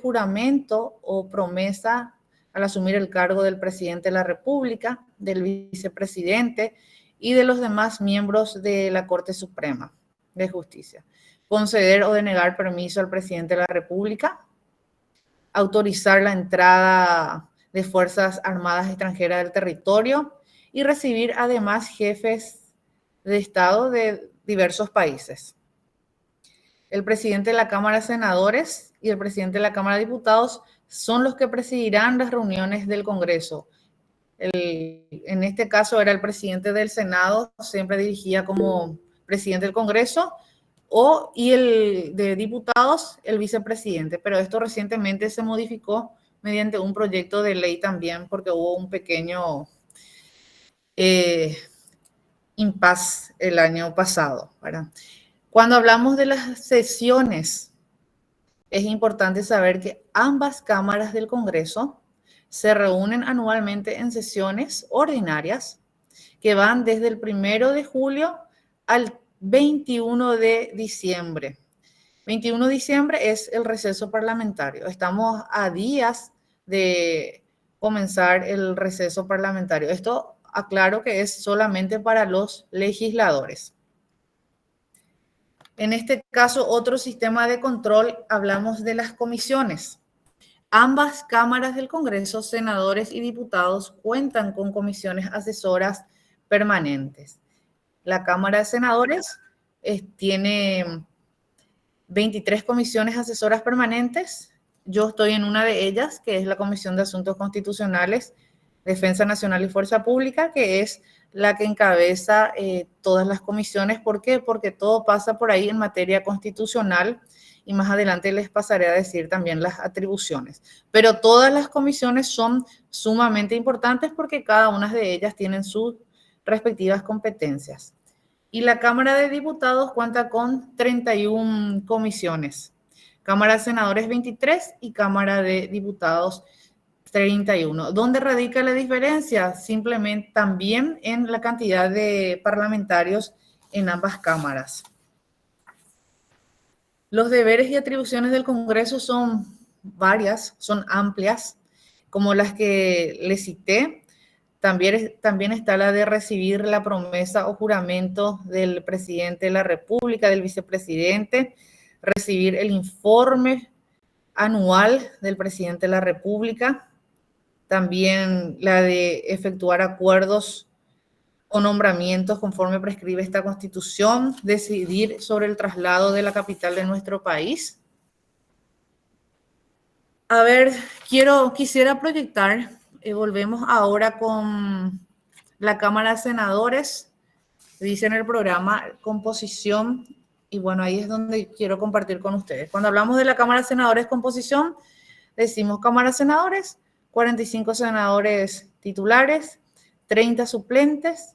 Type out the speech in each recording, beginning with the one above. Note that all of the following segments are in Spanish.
juramento o promesa al asumir el cargo del presidente de la República, del vicepresidente y de los demás miembros de la Corte Suprema de Justicia. Conceder o denegar permiso al presidente de la República, autorizar la entrada de fuerzas armadas extranjeras del territorio y recibir además jefes de Estado de diversos países. El presidente de la Cámara de Senadores y el presidente de la Cámara de Diputados son los que presidirán las reuniones del Congreso. En este caso era el presidente del Senado, siempre dirigía como presidente del Congreso, y el de diputados, el vicepresidente. Pero esto recientemente se modificó mediante un proyecto de ley también, porque hubo un pequeño impasse el año pasado, ¿verdad? Cuando hablamos de las sesiones, es importante saber que ambas cámaras del Congreso se reúnen anualmente en sesiones ordinarias que van desde el 1 de julio al 21 de diciembre. 21 de diciembre es el receso parlamentario. Estamos a días de comenzar el receso parlamentario. Esto aclaro que es solamente para los legisladores. En este caso, otro sistema de control, hablamos de las comisiones. Ambas cámaras del Congreso, senadores y diputados, cuentan con comisiones asesoras permanentes. La Cámara de Senadores tiene 23 comisiones asesoras permanentes. Yo estoy en una de ellas, que es la Comisión de Asuntos Constitucionales, Defensa Nacional y Fuerza Pública, que es la que encabeza todas las comisiones. ¿Por qué? Porque todo pasa por ahí en materia constitucional y más adelante les pasaré a decir también las atribuciones. Pero todas las comisiones son sumamente importantes porque cada una de ellas tienen sus respectivas competencias. Y la Cámara de Diputados cuenta con 31 comisiones. Cámara de Senadores 23 y Cámara de Diputados 31. ¿Dónde radica la diferencia? Simplemente también en la cantidad de parlamentarios en ambas cámaras. Los deberes y atribuciones del Congreso son varias, son amplias, como las que les cité. También está la de recibir la promesa o juramento del presidente de la República, del vicepresidente, recibir el informe anual del presidente de la República, también la de efectuar acuerdos o nombramientos conforme prescribe esta Constitución, decidir sobre el traslado de la capital de nuestro país. A ver, quisiera proyectar, volvemos ahora con la Cámara de Senadores, dice en el programa composición, y bueno, ahí es donde quiero compartir con ustedes. Cuando hablamos de la Cámara de Senadores composición, decimos Cámara de Senadores, 45 senadores titulares, 30 suplentes.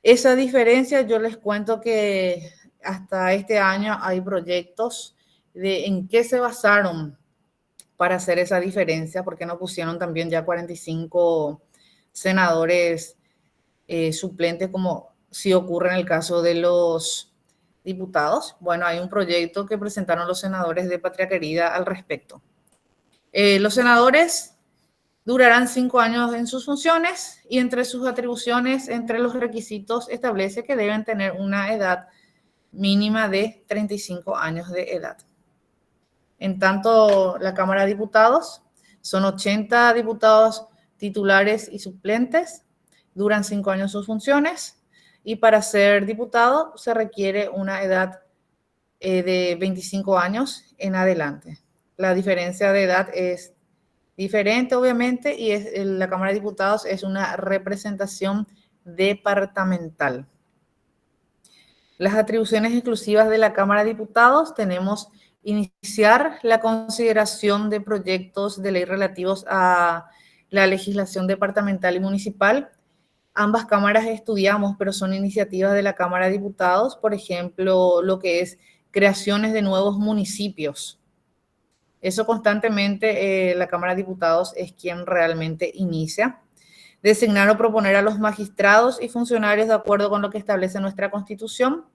Esa diferencia, yo les cuento que hasta este año hay proyectos de en qué se basaron para hacer esa diferencia, porque no pusieron también ya 45 senadores suplentes como sí ocurre en el caso de los diputados. Bueno, hay un proyecto que presentaron los senadores de Patria Querida al respecto. Los senadores durarán 5 años en sus funciones y entre sus atribuciones, entre los requisitos, establece que deben tener una edad mínima de 35 años de edad. En tanto, la Cámara de Diputados son 80 diputados titulares y suplentes, duran 5 años sus funciones y para ser diputado se requiere una edad de 25 años en adelante. La diferencia de edad es diferente, obviamente, y la Cámara de Diputados es una representación departamental. Las atribuciones exclusivas de la Cámara de Diputados tenemos iniciar la consideración de proyectos de ley relativos a la legislación departamental y municipal. Ambas cámaras estudiamos, pero son iniciativas de la Cámara de Diputados, por ejemplo, lo que es creaciones de nuevos municipios. Eso constantemente la Cámara de Diputados es quien realmente inicia. Designar o proponer a los magistrados y funcionarios de acuerdo con lo que establece nuestra Constitución.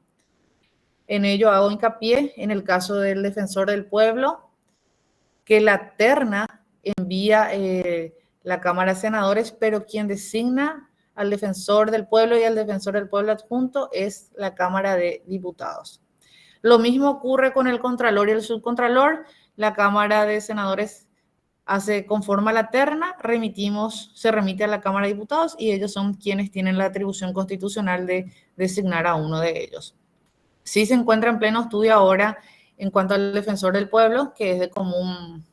En ello hago hincapié en el caso del defensor del pueblo, que la terna envía la Cámara de Senadores, pero quien designa al defensor del pueblo y al defensor del pueblo adjunto es la Cámara de Diputados. Lo mismo ocurre con el Contralor y el Subcontralor. La Cámara de Senadores conforma la terna, se remite a la Cámara de Diputados y ellos son quienes tienen la atribución constitucional de designar a uno de ellos. Sí se encuentra en pleno estudio ahora en cuanto al defensor del pueblo, que es de común,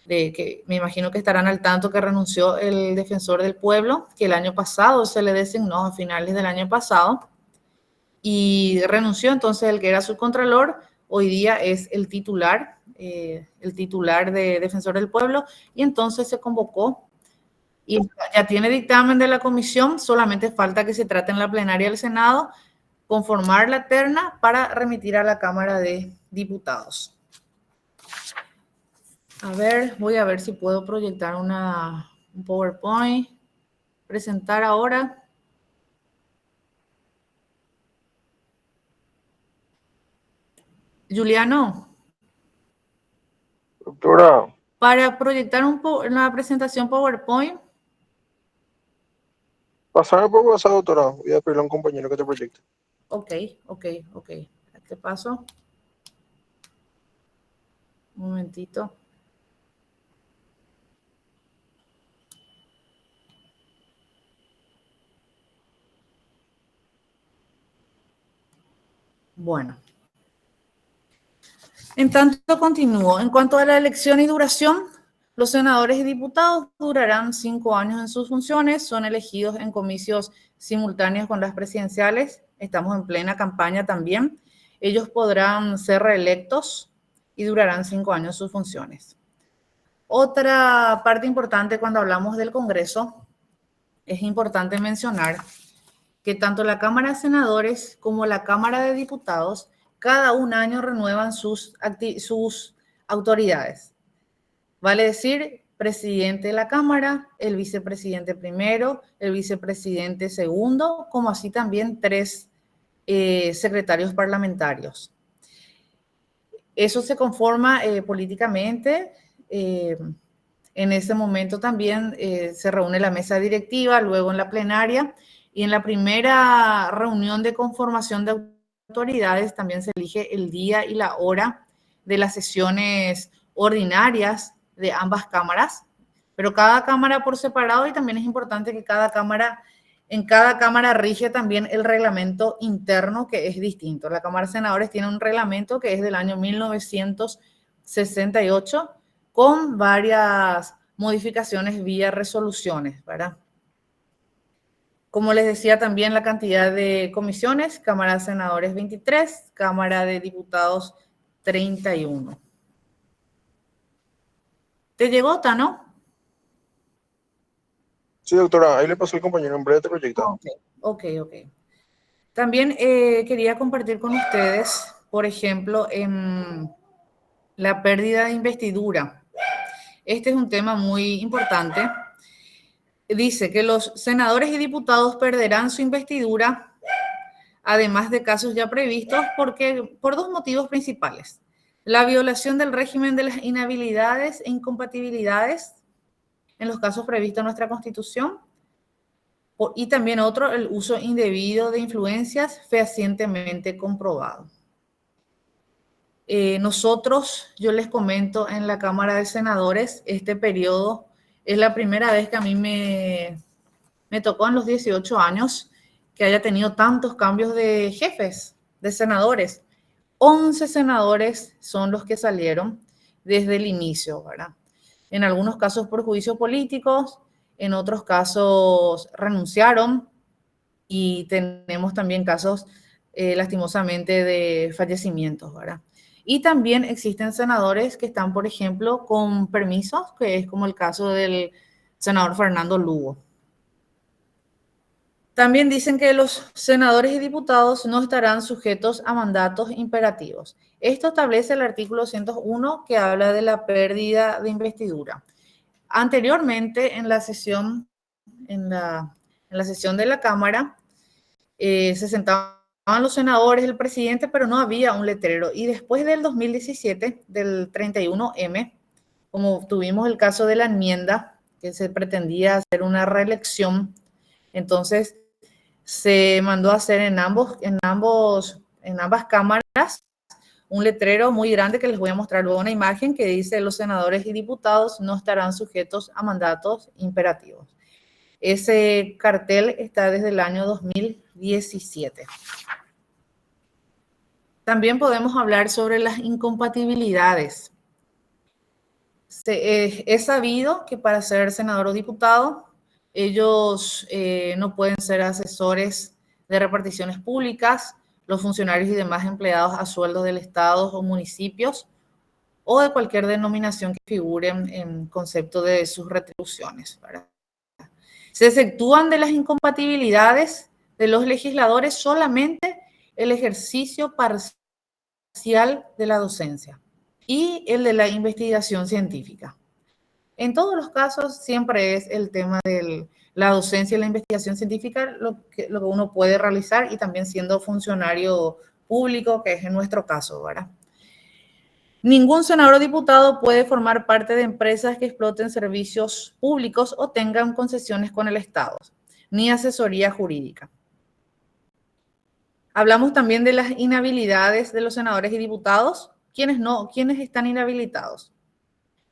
que me imagino que estarán al tanto que renunció el defensor del pueblo, que el año pasado se le designó a finales del año pasado, y renunció. Entonces el que era subcontralor hoy día es el titular de defensor del pueblo, y entonces se convocó y ya tiene dictamen de la comisión, solamente falta que se trate en la plenaria del Senado, conformar la terna para remitir a la Cámara de Diputados. A ver, voy a ver si puedo proyectar un PowerPoint, presentar ahora. Juliano. Doctora. Para proyectar una presentación PowerPoint. Pasame por WhatsApp, doctora. Voy a pedirle a un compañero que te proyecte. Ok. Te paso. Un momentito. Bueno. En tanto, continúo. En cuanto a la elección y duración, los senadores y diputados durarán 5 años en sus funciones, son elegidos en comicios simultáneos con las presidenciales, estamos en plena campaña también. Ellos podrán ser reelectos y durarán 5 años sus funciones. Otra parte importante cuando hablamos del Congreso, es importante mencionar que tanto la Cámara de Senadores como la Cámara de Diputados cada un año renuevan sus autoridades. Vale decir, presidente de la Cámara, el vicepresidente primero, el vicepresidente segundo, como así también 3 secretarios parlamentarios. Eso se conforma políticamente. En ese momento también se reúne la mesa directiva, luego en la plenaria, y en la primera reunión de conformación de autoridades también se elige el día y la hora de las sesiones ordinarias de ambas cámaras, pero cada cámara por separado, y también es importante que en cada cámara rige también el reglamento interno, que es distinto. La Cámara de Senadores tiene un reglamento que es del año 1968, con varias modificaciones vía resoluciones, ¿verdad? Como les decía, también la cantidad de comisiones: Cámara de Senadores 23, Cámara de Diputados 31. ¿Te llegó, Tano? Sí, doctora, ahí le pasó el compañero, en breve te proyecta. Ok. También quería compartir con ustedes, por ejemplo, en la pérdida de investidura. Este es un tema muy importante. Dice que los senadores y diputados perderán su investidura, además de casos ya previstos, por 2 motivos principales: la violación del régimen de las inhabilidades e incompatibilidades en los casos previstos en nuestra Constitución, y también otro, el uso indebido de influencias fehacientemente comprobado. Yo les comento, en la Cámara de Senadores, este periodo es la primera vez que a mí me tocó en los 18 años que haya tenido tantos cambios de jefes, de senadores. 11 senadores son los que salieron desde el inicio, ¿verdad? En algunos casos por juicios políticos, en otros casos renunciaron, y tenemos también casos, lastimosamente, de fallecimientos, ¿verdad? Y también existen senadores que están, por ejemplo, con permisos, que es como el caso del senador Fernando Lugo. También dicen que los senadores y diputados no estarán sujetos a mandatos imperativos. Esto establece el artículo 101, que habla de la pérdida de investidura. Anteriormente, en la sesión de la Cámara, se sentaban los senadores, el presidente, pero no había un letrero. Y después del 2017, del 31M, como tuvimos el caso de la enmienda, que se pretendía hacer una reelección, entonces se mandó a hacer en ambas cámaras un letrero muy grande que les voy a mostrar luego una imagen que dice: los senadores y diputados no estarán sujetos a mandatos imperativos. Ese cartel está desde el año 2017. También podemos hablar sobre las incompatibilidades. Es sabido que para ser senador o diputado, ellos no pueden ser asesores de reparticiones públicas, los funcionarios y demás empleados a sueldo del Estado o municipios, o de cualquier denominación que figure en concepto de sus retribuciones, ¿verdad? Se exceptúan de las incompatibilidades de los legisladores solamente el ejercicio parcial de la docencia y el de la investigación científica. En todos los casos siempre es el tema de la docencia y la investigación científica lo que uno puede realizar, y también siendo funcionario público, que es en nuestro caso, ¿verdad? Ningún senador o diputado puede formar parte de empresas que exploten servicios públicos o tengan concesiones con el Estado, ni asesoría jurídica. Hablamos también de las inhabilidades de los senadores y diputados. ¿Quiénes están inhabilitados?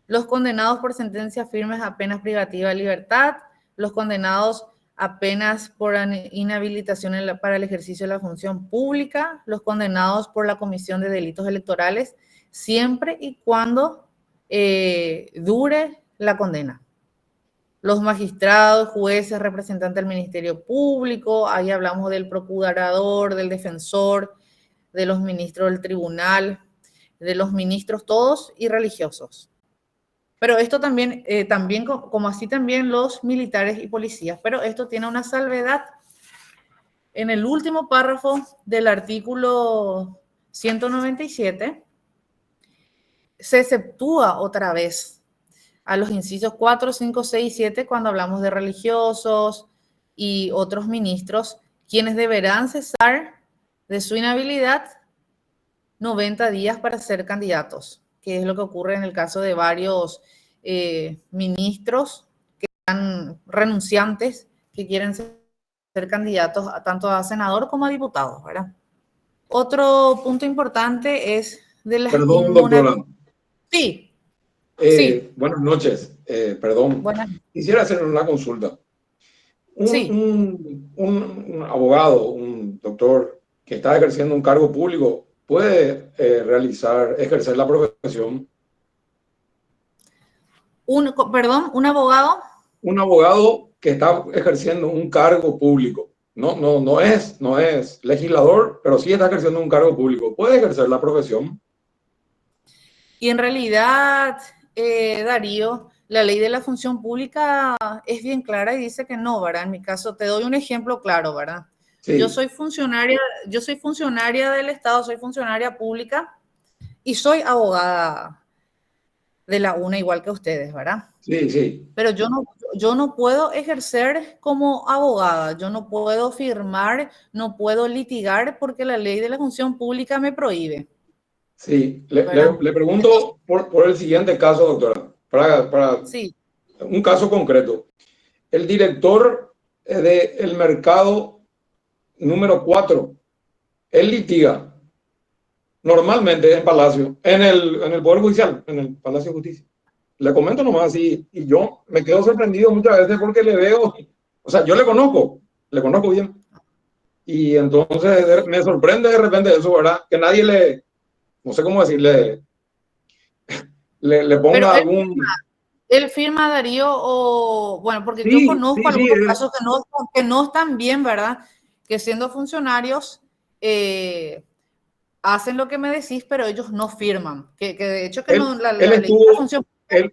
Los condenados por sentencias firmes a penas privativas de libertad, los condenados a penas por inhabilitación para el ejercicio de la función pública, los condenados por la comisión de delitos electorales, siempre y cuando dure la condena. Los magistrados, jueces, representantes del Ministerio Público, ahí hablamos del procurador, del defensor, de los ministros del tribunal, de los ministros todos y religiosos. Pero esto también, como así también los militares y policías, pero esto tiene una salvedad. En el último párrafo del artículo 197, se exceptúa otra vez a los incisos 4, 5, 6 y 7 cuando hablamos de religiosos y otros ministros, quienes deberán cesar de su inhabilidad 90 días para ser candidatos, que es lo que ocurre en el caso de varios ministros que están renunciantes, que quieren ser candidatos tanto a senador como a diputados, ¿verdad? Otro punto importante es de las... Perdón, doctora. Sí. Sí. Buenas noches. Perdón. Buenas. Quisiera hacer una consulta. Sí. Un abogado, un doctor que está ejerciendo un cargo público, ¿puede ejercer la profesión? ¿Un abogado? Un abogado que está ejerciendo un cargo público. No es legislador, pero sí está ejerciendo un cargo público. ¿Puede ejercer la profesión? Y en realidad, Darío, la ley de la función pública es bien clara y dice que no, ¿verdad? En mi caso, te doy un ejemplo claro, ¿verdad? Sí. Yo soy funcionaria del Estado, soy funcionaria pública y soy abogada de la UNA igual que ustedes, ¿verdad? Sí, sí. Pero yo no puedo ejercer como abogada, yo no puedo firmar, no puedo litigar porque la ley de la función pública me prohíbe. Sí, le pregunto por el siguiente caso, doctora, para sí. Un caso concreto. El director del mercado número 4, él litiga normalmente en Palacio, en el Poder Judicial, en el Palacio de Justicia. Le comento nomás así, y yo me quedo sorprendido muchas veces porque le veo, o sea, yo le conozco bien. Y entonces me sorprende de repente eso, ¿verdad? Que nadie no sé cómo decirle, le ponga algún... Él firma, Darío, o bueno, porque sí, yo conozco algunos sí, casos que no están bien, ¿verdad? Que siendo funcionarios hacen lo que me decís, pero ellos no firman. Que de hecho que él, no la función él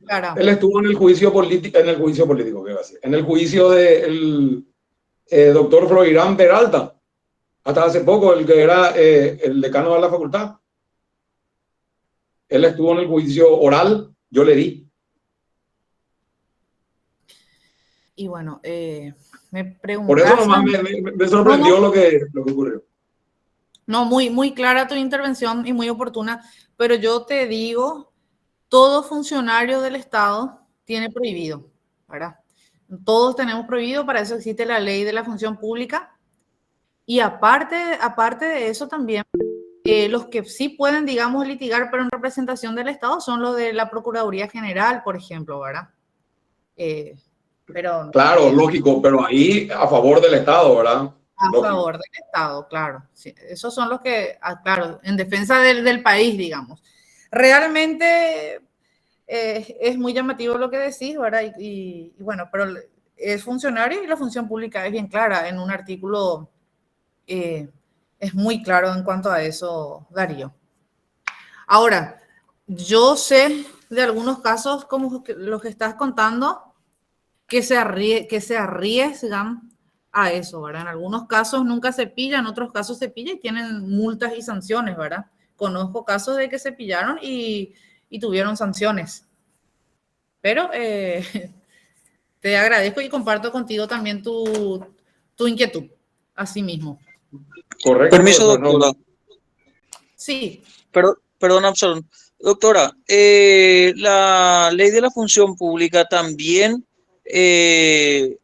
estuvo en el juicio político, ¿qué va a ser? En el juicio del doctor Floirán Peralta, hasta hace poco, el que era el decano de la facultad. Él estuvo en el juicio oral, yo le di. Y bueno, me preguntas... Por eso nomás me sorprendió lo que ocurrió. No, muy clara tu intervención y muy oportuna, pero yo te digo, todo funcionario del Estado tiene prohibido, ¿verdad? Todos tenemos prohibido, para eso existe la ley de la función pública. Y aparte de eso también, los que sí pueden, digamos, litigar, pero en representación del Estado, son los de la Procuraduría General, por ejemplo, ¿verdad? Pero Claro, lógico, pero ahí a favor del Estado, ¿verdad? a Lógico. favor del Estado, claro. Sí, esos son los que, claro, en defensa del país, digamos. Realmente es muy llamativo lo que decís, ¿verdad? Y bueno, pero es funcionario y la función pública es bien clara. En un artículo es muy claro en cuanto a eso, Darío. Ahora, yo sé de algunos casos como los que estás contando que se arriesgan a eso, ¿verdad? En algunos casos nunca se pilla, en otros casos se pilla y tienen multas y sanciones, ¿verdad? Conozco casos de que se pillaron y tuvieron sanciones. Pero te agradezco y comparto contigo también tu inquietud, así mismo. Correcto, Permiso, profesor. doctora. Sí, Perdón, Absalón. Doctora, la ley de la función pública también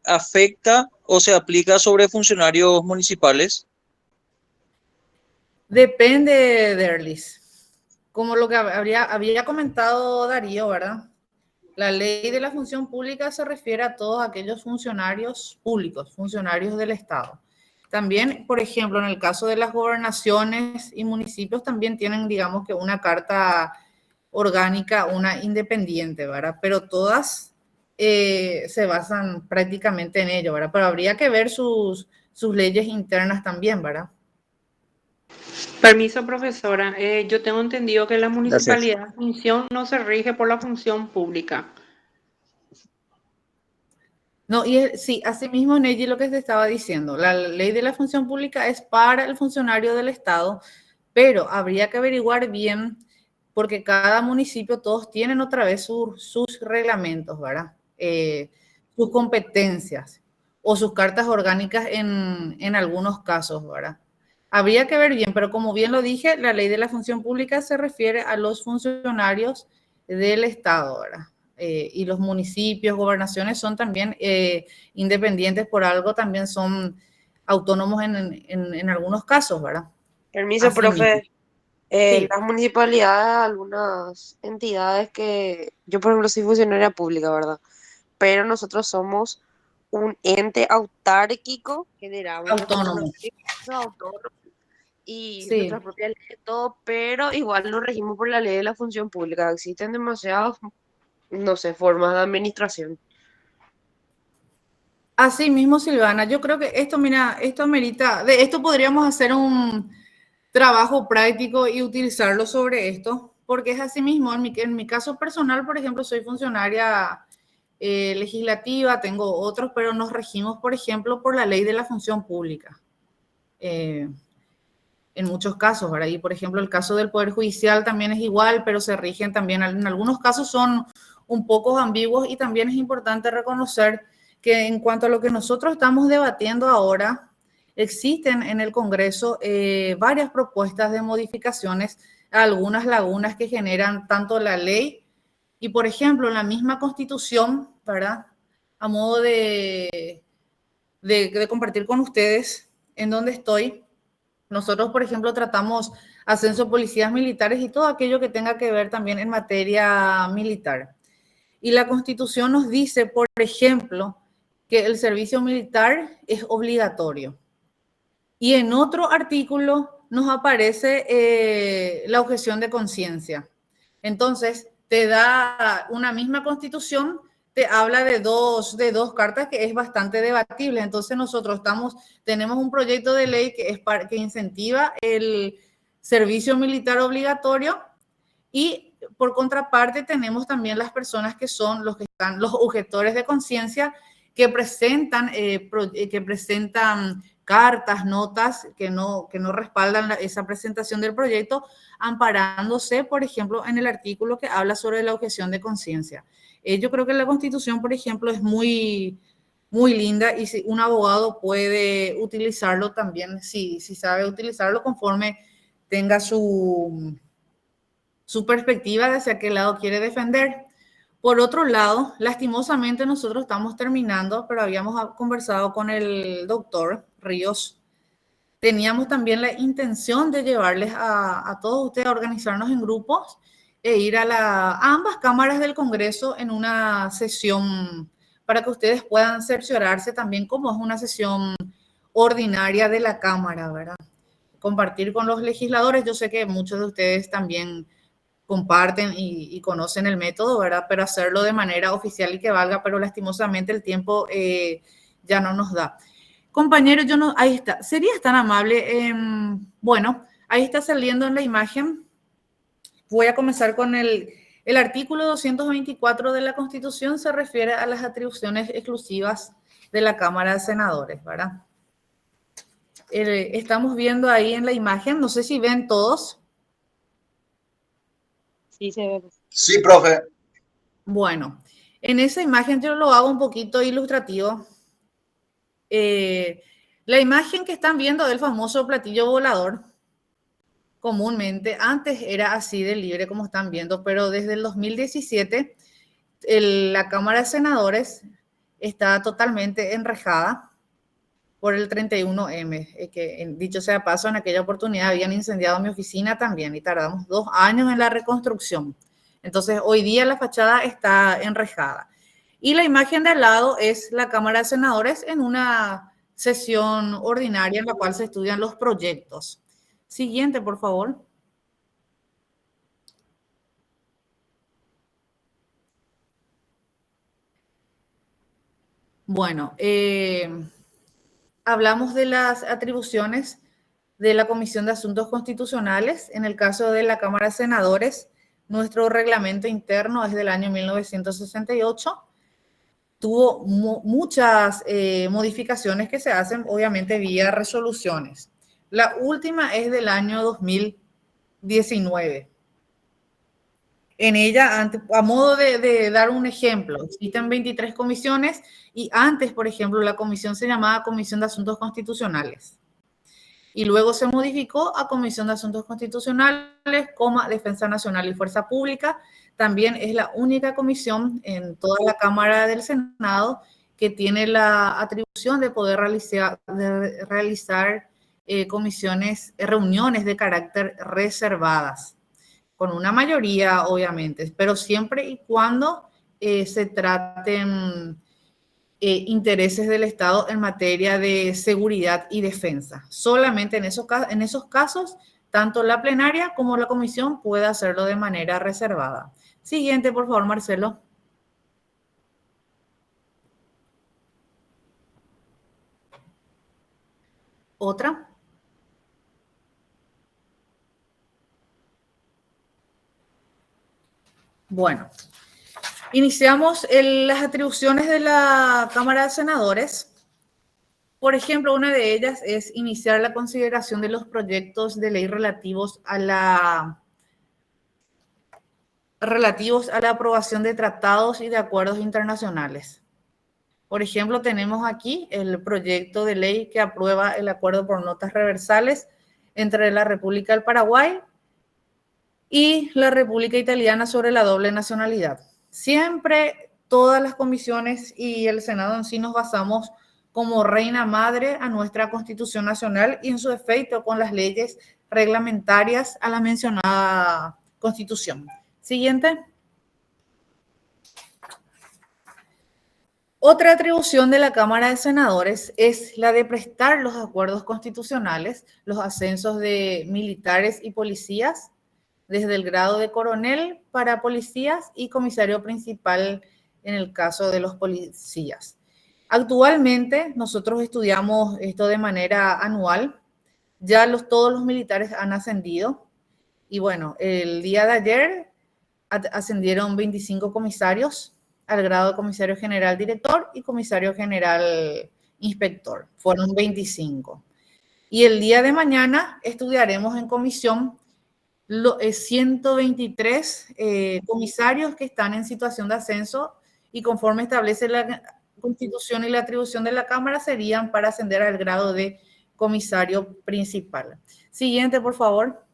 afecta o se aplica sobre funcionarios municipales. depende, Derlis. Como lo que había comentado Darío, ¿verdad? La ley de la función pública se refiere a todos aquellos funcionarios públicos, funcionarios del Estado. También, por ejemplo, en el caso de las gobernaciones y municipios, también tienen, digamos que una carta orgánica, una independiente, ¿verdad? Pero todas se basan prácticamente en ello, ¿verdad? Pero habría que ver sus leyes internas también, ¿verdad? Permiso, profesora. Yo tengo entendido que la Gracias. municipalidad de Asunción no se rige por la función pública. No, sí, así mismo, Neji, lo que te estaba diciendo, la ley de la función pública es para el funcionario del Estado, pero habría que averiguar bien, porque cada municipio, todos tienen otra vez sus reglamentos, ¿verdad? Sus competencias o sus cartas orgánicas en algunos casos, ¿verdad? Habría que ver bien, pero como bien lo dije, la ley de la función pública se refiere a los funcionarios del Estado, ¿verdad? Y los municipios, gobernaciones son también independientes por algo, también son autónomos en algunos casos, ¿verdad? Permiso, Así profe. mismo. Sí, Las municipalidades, algunas entidades que yo, por ejemplo, soy funcionaria pública, ¿verdad? Pero nosotros somos un ente autárquico, generamos nuestros autónomo. propios impuestos autónomos y Sí. nuestras propias leyes, todo, pero igual nos regimos por la ley de la función pública. Existen demasiadas, no sé, formas de administración. Así mismo, Silvana, yo creo que esto, mira, esto amerita, de esto podríamos hacer un trabajo práctico y utilizarlo sobre esto, porque es así mismo. En mi caso personal, por ejemplo, soy funcionaria legislativa, tengo otros, pero nos regimos, por ejemplo, por la ley de la función pública. En muchos casos, ¿verdad? Y, por ejemplo, el caso del Poder Judicial también es igual, pero se rigen también, en algunos casos son un poco ambiguos y también es importante reconocer que en cuanto a lo que nosotros estamos debatiendo ahora, existen en el Congreso varias propuestas de modificaciones a algunas lagunas que generan tanto la ley y, por ejemplo, la misma Constitución, ¿verdad? A modo de compartir con ustedes en donde estoy. Nosotros, por ejemplo, tratamos ascenso de policías militares y todo aquello que tenga que ver también en materia militar. Y la Constitución nos dice, por ejemplo, que el servicio militar es obligatorio. Y en otro artículo nos aparece la objeción de conciencia. Entonces, te da una misma Constitución, te habla de dos cartas que es bastante debatible. Entonces, nosotros tenemos un proyecto de ley que incentiva el servicio militar obligatorio y por contraparte tenemos también las personas que son los objetores de conciencia que presentan cartas, notas que no respaldan esa presentación del proyecto, amparándose, por ejemplo, en el artículo que habla sobre la objeción de conciencia. Yo creo que la Constitución, por ejemplo, es muy, muy linda y si un abogado puede utilizarlo también, si sabe utilizarlo conforme tenga su su perspectiva de hacia qué lado quiere defender. Por otro lado, lastimosamente nosotros estamos terminando, pero habíamos conversado con el doctor Ríos. Teníamos también la intención de llevarles a todos ustedes a organizarnos en grupos e ir a ambas cámaras del Congreso en una sesión para que ustedes puedan cerciorarse también cómo es una sesión ordinaria de la Cámara, ¿verdad? Compartir con los legisladores. Yo sé que muchos de ustedes también comparten y conocen el método, ¿verdad? Pero hacerlo de manera oficial y que valga, pero lastimosamente el tiempo ya no nos da. Compañeros, ahí está. ¿Serías tan amable? Bueno, ahí está saliendo en la imagen. Voy a comenzar con el artículo 224 de la Constitución, se refiere a las atribuciones exclusivas de la Cámara de Senadores, ¿verdad? Estamos viendo ahí en la imagen, no sé si ven todos. Sí, se ve. Sí, profe. Bueno, en esa imagen yo lo hago un poquito ilustrativo. La imagen que están viendo del famoso platillo volador, comúnmente, antes era así de libre como están viendo, pero desde el 2017 la Cámara de Senadores está totalmente enrejada por el 31M, que dicho sea paso, en aquella oportunidad habían incendiado mi oficina también y tardamos 2 años en la reconstrucción. Entonces, hoy día la fachada está enrejada. Y la imagen de al lado es la Cámara de Senadores en una sesión ordinaria en la cual se estudian los proyectos. Siguiente, por favor. Bueno, hablamos de las atribuciones de la Comisión de Asuntos Constitucionales. En el caso de la Cámara de Senadores, nuestro reglamento interno es del año 1968. Tuvo muchas modificaciones que se hacen, obviamente, vía resoluciones. La última es del año 2019. En ella, a modo de dar un ejemplo, existen 23 comisiones y antes, por ejemplo, la comisión se llamaba Comisión de Asuntos Constitucionales. Y luego se modificó a Comisión de Asuntos Constitucionales, Defensa Nacional y Fuerza Pública. También es la única comisión en toda la Cámara del Senado que tiene la atribución de poder realizar reuniones de carácter reservadas, con una mayoría, obviamente, pero siempre y cuando se traten intereses del Estado en materia de seguridad y defensa. Solamente en esos casos, tanto la plenaria como la comisión puede hacerlo de manera reservada. Siguiente, por favor, Marcelo. ¿Otra? Bueno, iniciamos las atribuciones de la Cámara de Senadores. Por ejemplo, una de ellas es iniciar la consideración de los proyectos de ley relativos a la aprobación de tratados y de acuerdos internacionales. Por ejemplo, tenemos aquí el proyecto de ley que aprueba el acuerdo por notas reversales entre la República del Paraguay y la República Italiana sobre la doble nacionalidad. Siempre todas las comisiones y el Senado en sí nos basamos como reina madre a nuestra Constitución Nacional y en su efecto con las leyes reglamentarias a la mencionada Constitución. Siguiente. Otra atribución de la Cámara de Senadores es la de prestar los acuerdos constitucionales, los ascensos de militares y policías, desde el grado de coronel para policías y comisario principal en el caso de los policías. Actualmente nosotros estudiamos esto de manera anual, ya todos los militares han ascendido y bueno, el día de ayer ascendieron 25 comisarios al grado de comisario general director y comisario general inspector, fueron 25. Y el día de mañana estudiaremos en comisión 123 comisarios que están en situación de ascenso y conforme establece la Constitución y la atribución de la Cámara serían para ascender al grado de comisario principal. Siguiente, por favor.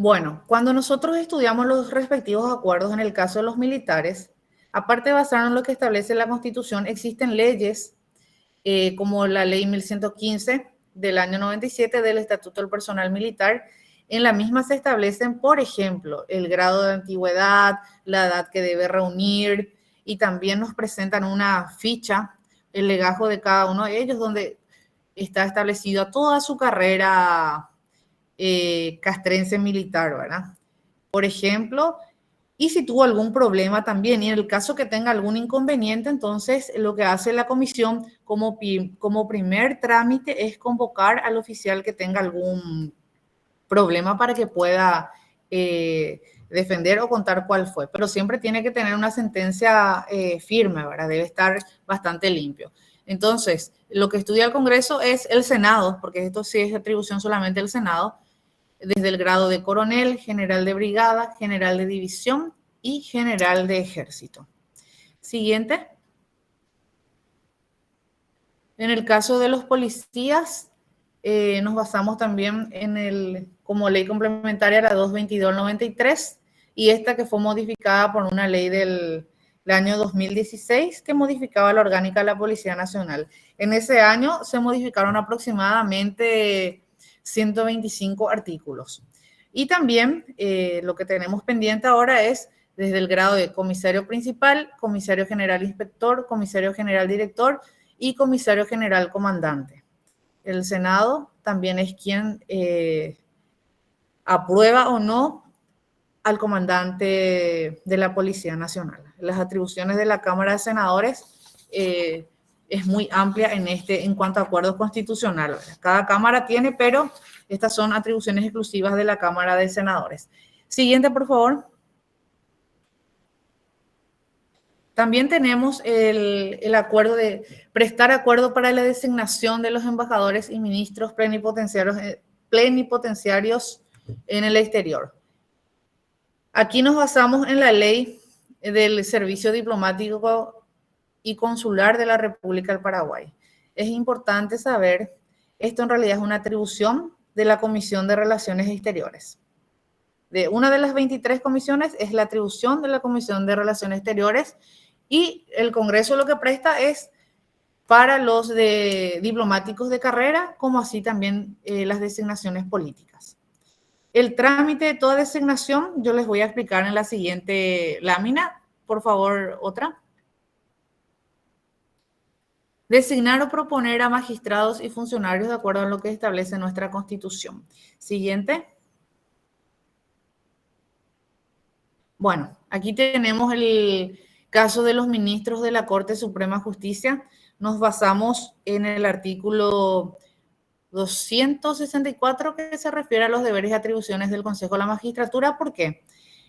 Bueno, cuando nosotros estudiamos los respectivos acuerdos en el caso de los militares, aparte de basarnos en lo que establece la Constitución, existen leyes como la Ley 1115 del año 97 del Estatuto del Personal Militar. En la misma se establecen, por ejemplo, el grado de antigüedad, la edad que debe reunir, y también nos presentan una ficha, el legajo de cada uno de ellos, donde está establecida toda su carrera castrense militar, ¿verdad? Por ejemplo, y si tuvo algún problema también, y en el caso que tenga algún inconveniente, entonces lo que hace la comisión como primer trámite es convocar al oficial que tenga algún problema para que pueda defender o contar cuál fue. Pero siempre tiene que tener una sentencia firme, ¿verdad? Debe estar bastante limpio. Entonces, lo que estudia el Congreso es el Senado, porque esto sí es atribución solamente del Senado, desde el grado de coronel, general de brigada, general de división y general de ejército. Siguiente. En el caso de los policías, nos basamos también como ley complementaria la 222/93 y esta que fue modificada por una ley del año 2016 que modificaba la orgánica de la Policía Nacional. En ese año se modificaron aproximadamente 125 artículos. Y también lo que tenemos pendiente ahora es desde el grado de comisario principal, comisario general inspector, comisario general director y comisario general comandante. El Senado también es quien aprueba o no al comandante de la Policía Nacional. Las atribuciones de la Cámara de Senadores es muy amplia en cuanto a acuerdos constitucionales. Cada Cámara tiene, pero estas son atribuciones exclusivas de la Cámara de Senadores. Siguiente, por favor. También tenemos el acuerdo de prestar acuerdo para la designación de los embajadores y ministros plenipotenciarios en el exterior. Aquí nos basamos en la ley del Servicio Diplomático y Consular de la República del Paraguay. Es importante saber, esto en realidad es una atribución de la Comisión de Relaciones Exteriores. De una de las 23 comisiones es la atribución de la Comisión de Relaciones Exteriores y el Congreso lo que presta es para los diplomáticos de carrera, como así también las designaciones políticas. El trámite de toda designación yo les voy a explicar en la siguiente lámina. Por favor, otra. Designar o proponer a magistrados y funcionarios de acuerdo a lo que establece nuestra Constitución. Siguiente. Bueno, aquí tenemos el caso de los ministros de la Corte Suprema de Justicia. Nos basamos en el artículo 264 que se refiere a los deberes y atribuciones del Consejo de la Magistratura. ¿Por qué?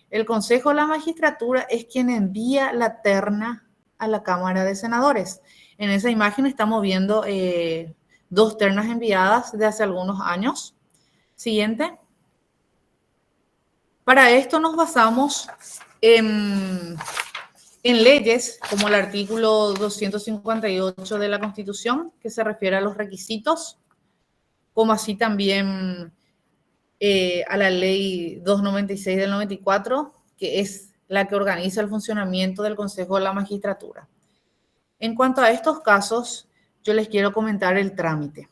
El Consejo de la Magistratura es quien envía la terna a la Cámara de Senadores. En esa imagen estamos viendo 2 ternas enviadas de hace algunos años. Siguiente. Para esto nos basamos en leyes como el artículo 258 de la Constitución, que se refiere a los requisitos, como así también a la ley 296 del 94, que es la que organiza el funcionamiento del Consejo de la Magistratura. En cuanto a estos casos, yo les quiero comentar el trámite.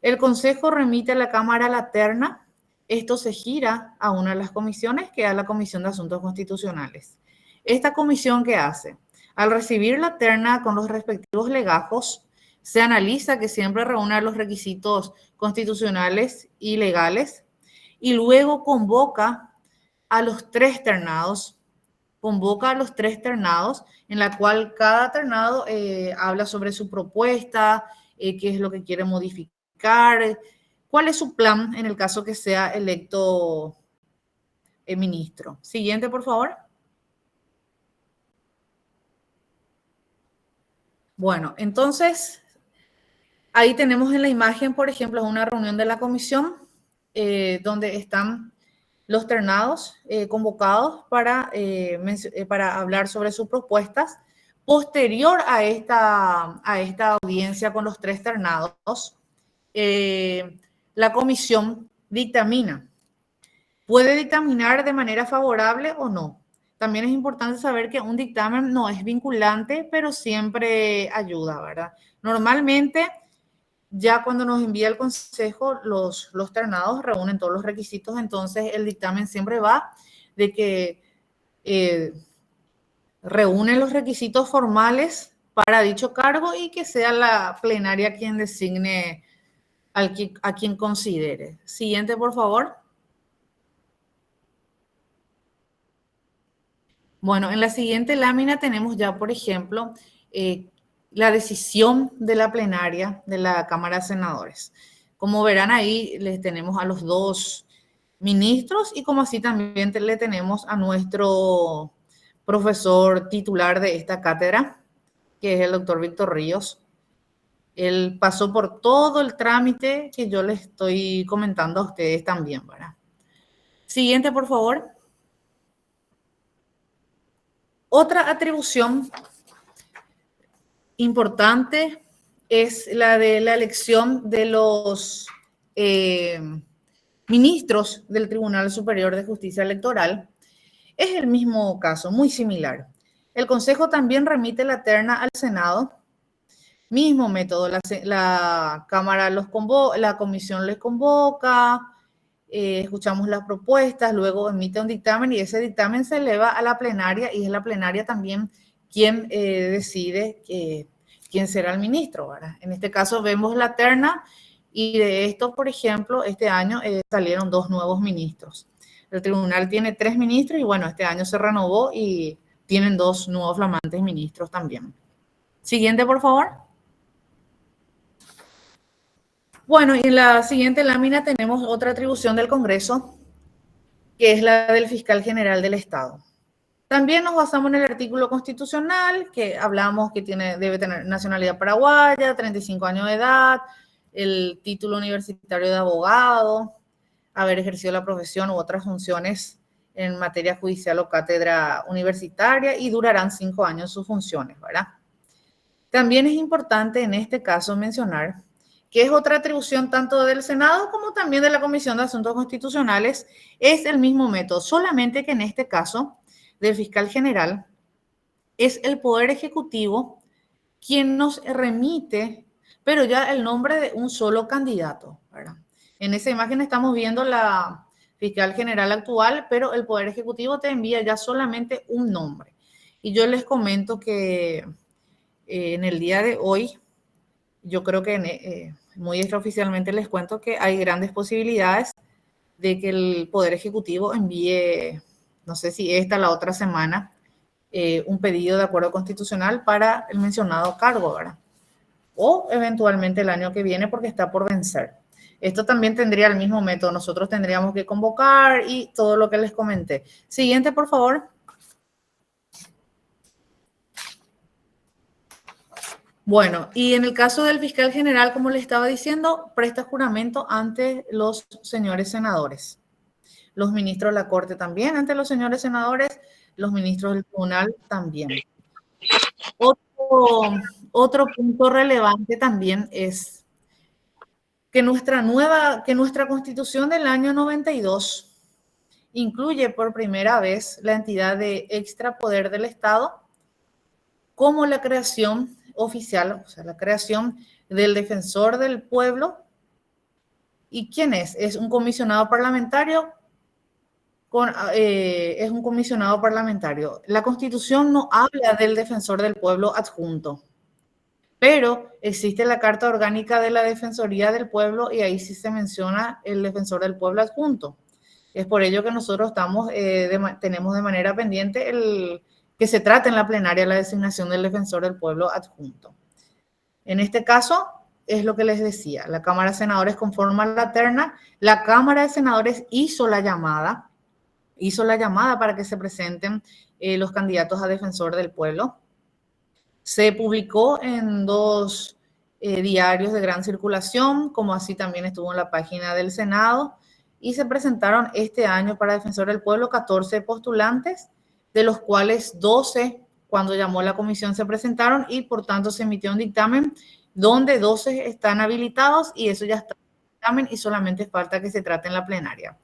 El Consejo remite a la Cámara la terna. Esto se gira a una de las comisiones, que es la Comisión de Asuntos Constitucionales. ¿Esta comisión qué hace? Al recibir la terna con los respectivos legajos, se analiza que siempre reúna los requisitos constitucionales y legales y luego convoca a los 3 ternados, en la cual cada ternado habla sobre su propuesta, qué es lo que quiere modificar, cuál es su plan en el caso que sea electo ministro. Siguiente, por favor. Bueno, entonces, ahí tenemos en la imagen, por ejemplo, una reunión de la comisión donde están los ternados convocados para hablar sobre sus propuestas. Posterior a esta audiencia con los 3 ternados, la comisión dictamina. puede dictaminar de manera favorable o no. También es importante saber que un dictamen no es vinculante, pero siempre ayuda, ¿verdad? Normalmente, ya cuando nos envía el consejo, los ternados reúnen todos los requisitos, entonces el dictamen siempre va de que reúnen los requisitos formales para dicho cargo y que sea la plenaria quien designe a quien considere. Siguiente, por favor. Bueno, en la siguiente lámina tenemos ya, por ejemplo, la decisión de la plenaria de la Cámara de Senadores. Como verán ahí, les tenemos a los dos ministros y como así también le tenemos a nuestro profesor titular de esta cátedra, que es el doctor Víctor Ríos. Él pasó por todo el trámite que yo les estoy comentando a ustedes también, ¿verdad? Siguiente, por favor. Otra atribución importante es la de la elección de los ministros del Tribunal Superior de Justicia Electoral. Es el mismo caso, muy similar. El Consejo también remite la terna al Senado. Mismo método, la Cámara los convoca, la Comisión les convoca, escuchamos las propuestas, luego emite un dictamen y ese dictamen se eleva a la plenaria y es la plenaria también quien decide quién será el ministro, ¿verdad? En este caso vemos la terna y de esto, por ejemplo, este año salieron 2 nuevos ministros. El tribunal tiene 3 ministros y bueno, este año se renovó y tienen 2 nuevos flamantes ministros también. Siguiente, por favor. Bueno, y en la siguiente lámina tenemos otra atribución del Congreso, que es la del fiscal general del Estado. También nos basamos en el artículo constitucional, que hablamos que debe tener nacionalidad paraguaya, 35 años de edad, el título universitario de abogado, haber ejercido la profesión u otras funciones en materia judicial o cátedra universitaria y durarán 5 años sus funciones, ¿verdad? También es importante en este caso mencionar que es otra atribución tanto del Senado como también de la Comisión de Asuntos Constitucionales, es el mismo método, solamente que en este caso del fiscal general es el Poder Ejecutivo quien nos remite, pero ya el nombre de un solo candidato, ¿verdad? En esa imagen estamos viendo la fiscal general actual, pero el Poder Ejecutivo te envía ya solamente un nombre. Y yo les comento que en el día de hoy, yo creo que muy extraoficialmente les cuento que hay grandes posibilidades de que el Poder Ejecutivo envíe, no sé si esta o la otra semana, un pedido de acuerdo constitucional para el mencionado cargo, ¿verdad? O eventualmente el año que viene porque está por vencer. Esto también tendría el mismo método. Nosotros tendríamos que convocar y todo lo que les comenté. Siguiente, por favor. Bueno, y en el caso del fiscal general, como les estaba diciendo, presta juramento ante los señores senadores. Los ministros de la Corte también ante los señores senadores, los ministros del tribunal también. Otro punto relevante también es que nuestra Constitución del año 92 incluye por primera vez la entidad de extrapoder del Estado como la creación oficial, o sea, la creación del defensor del pueblo. ¿Y quién es? Es un comisionado parlamentario. Es un comisionado parlamentario. La Constitución no habla del defensor del pueblo adjunto, pero existe la Carta Orgánica de la Defensoría del Pueblo y ahí sí se menciona el defensor del pueblo adjunto. Es por ello que nosotros tenemos de manera pendiente que se trate en la plenaria la designación del defensor del pueblo adjunto. En este caso, es lo que les decía, la Cámara de Senadores conforma la terna, la Cámara de Senadores hizo la llamada para que se presenten los candidatos a defensor del pueblo. Se publicó en 2 diarios de gran circulación, como así también estuvo en la página del Senado, y se presentaron este año para defensor del pueblo 14 postulantes, de los cuales 12, cuando llamó la comisión, se presentaron y por tanto se emitió un dictamen donde 12 están habilitados y eso ya está en el dictamen y solamente falta que se trate en la plenaria.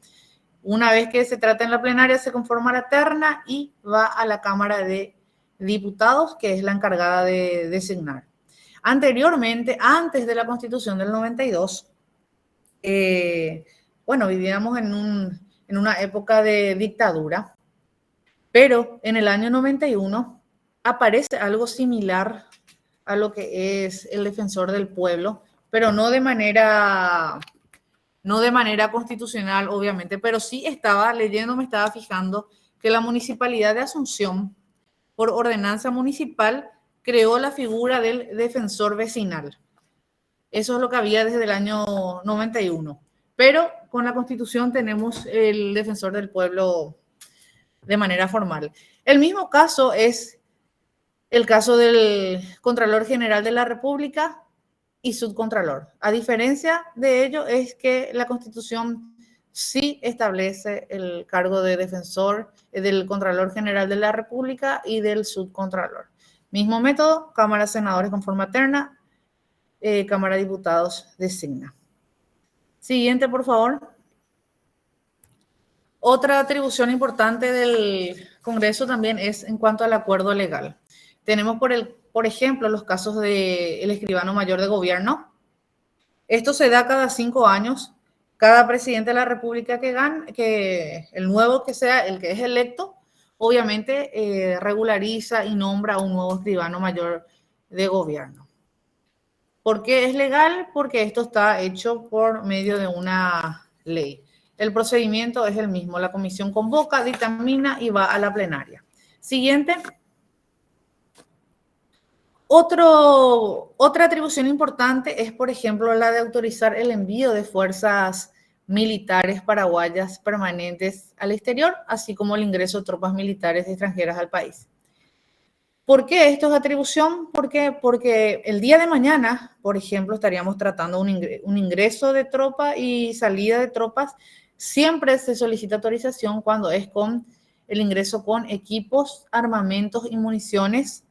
Una vez que se trata en la plenaria, se conforma la terna y va a la Cámara de Diputados, que es la encargada de designar. Anteriormente, antes de la Constitución del 92, bueno, vivíamos en una época de dictadura, pero en el año 91 aparece algo similar a lo que es el defensor del pueblo, pero no de manera constitucional, obviamente, pero sí estaba leyendo, me estaba fijando que la Municipalidad de Asunción, por ordenanza municipal, creó la figura del defensor vecinal. Eso es lo que había desde el año 91. Pero con la Constitución tenemos el defensor del pueblo de manera formal. El mismo caso es el caso del Contralor General de la República y Subcontralor. A diferencia de ello es que la Constitución sí establece el cargo de defensor del Contralor General de la República y del Subcontralor. Mismo método, Cámara de Senadores con forma terna, Cámara de Diputados designa. Siguiente, por favor. Otra atribución importante del Congreso también es en cuanto al acuerdo legal. Tenemos, por ejemplo, los casos del escribano mayor de gobierno. Esto se da cada 5 años. Cada presidente de la República que gane, que el nuevo que sea, el que es electo, obviamente regulariza y nombra a un nuevo escribano mayor de gobierno. ¿Por qué es legal? Porque esto está hecho por medio de una ley. El procedimiento es el mismo. La comisión convoca, dictamina y va a la plenaria. Siguiente. Otra atribución importante es, por ejemplo, la de autorizar el envío de fuerzas militares paraguayas permanentes al exterior, así como el ingreso de tropas militares extranjeras al país. ¿Por qué esto es atribución? ¿Por qué? Porque el día de mañana, por ejemplo, estaríamos tratando un ingreso de tropa y salida de tropas. Siempre se solicita autorización cuando es con el ingreso con equipos, armamentos y municiones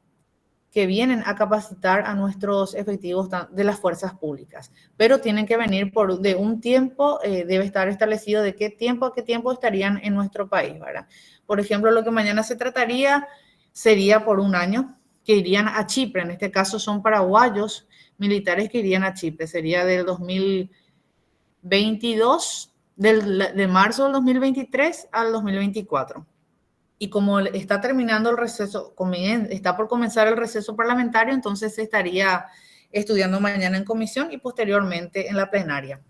que vienen a capacitar a nuestros efectivos de las fuerzas públicas. Pero tienen que venir de un tiempo, debe estar establecido de qué tiempo a qué tiempo estarían en nuestro país, ¿verdad? Por ejemplo, lo que mañana se trataría sería por un año, que irían a Chipre. En este caso son paraguayos militares que irían a Chipre. Sería del 2022, de marzo del 2023 al 2024. Y como está terminando el receso, está por comenzar el receso parlamentario, entonces se estaría estudiando mañana en comisión y posteriormente en la plenaria.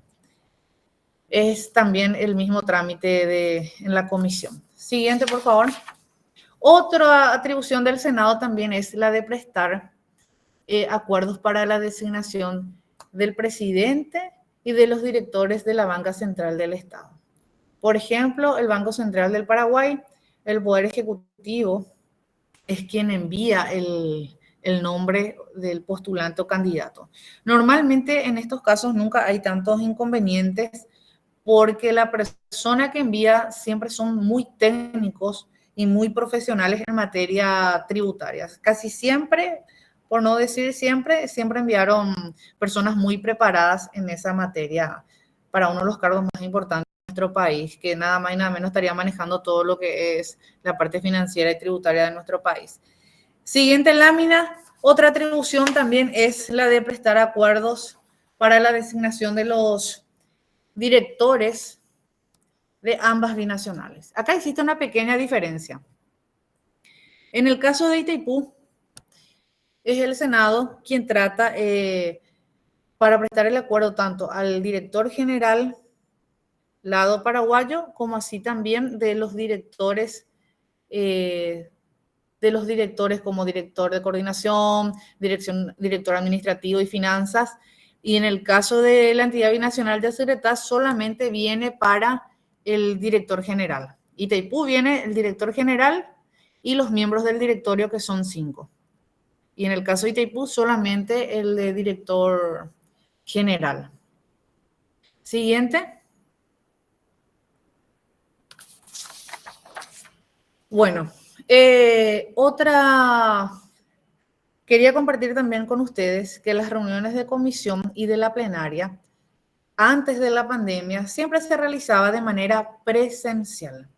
Es también el mismo trámite en la comisión. Siguiente, por favor. Otra atribución del Senado también es la de prestar acuerdos para la designación del presidente y de los directores de la Banca Central del Estado. Por ejemplo, el Banco Central del Paraguay, el Poder Ejecutivo es quien envía el nombre del postulante o candidato. Normalmente en estos casos nunca hay tantos inconvenientes porque la persona que envía siempre son muy técnicos y muy profesionales en materia tributaria. Casi siempre, por no decir siempre enviaron personas muy preparadas en esa materia para uno de los cargos más importantes de nuestro país, que nada más y nada menos estaría manejando todo lo que es la parte financiera y tributaria de nuestro país. Siguiente lámina, otra atribución también es la de prestar acuerdos para la designación de los directores de ambas binacionales. Acá existe una pequeña diferencia. En el caso de Itaipú, es el Senado quien trata para prestar el acuerdo tanto al director general lado paraguayo, como así también de los directores como director de coordinación, director administrativo y finanzas. Y en el caso de la entidad binacional de Azuretá, solamente viene para el director general. Itaipú viene el director general y los miembros del directorio, que son 5. Y en el caso de Itaipú, solamente el de director general. Siguiente. Bueno, quería compartir también con ustedes que las reuniones de comisión y de la plenaria antes de la pandemia, siempre se realizaba de manera presencial.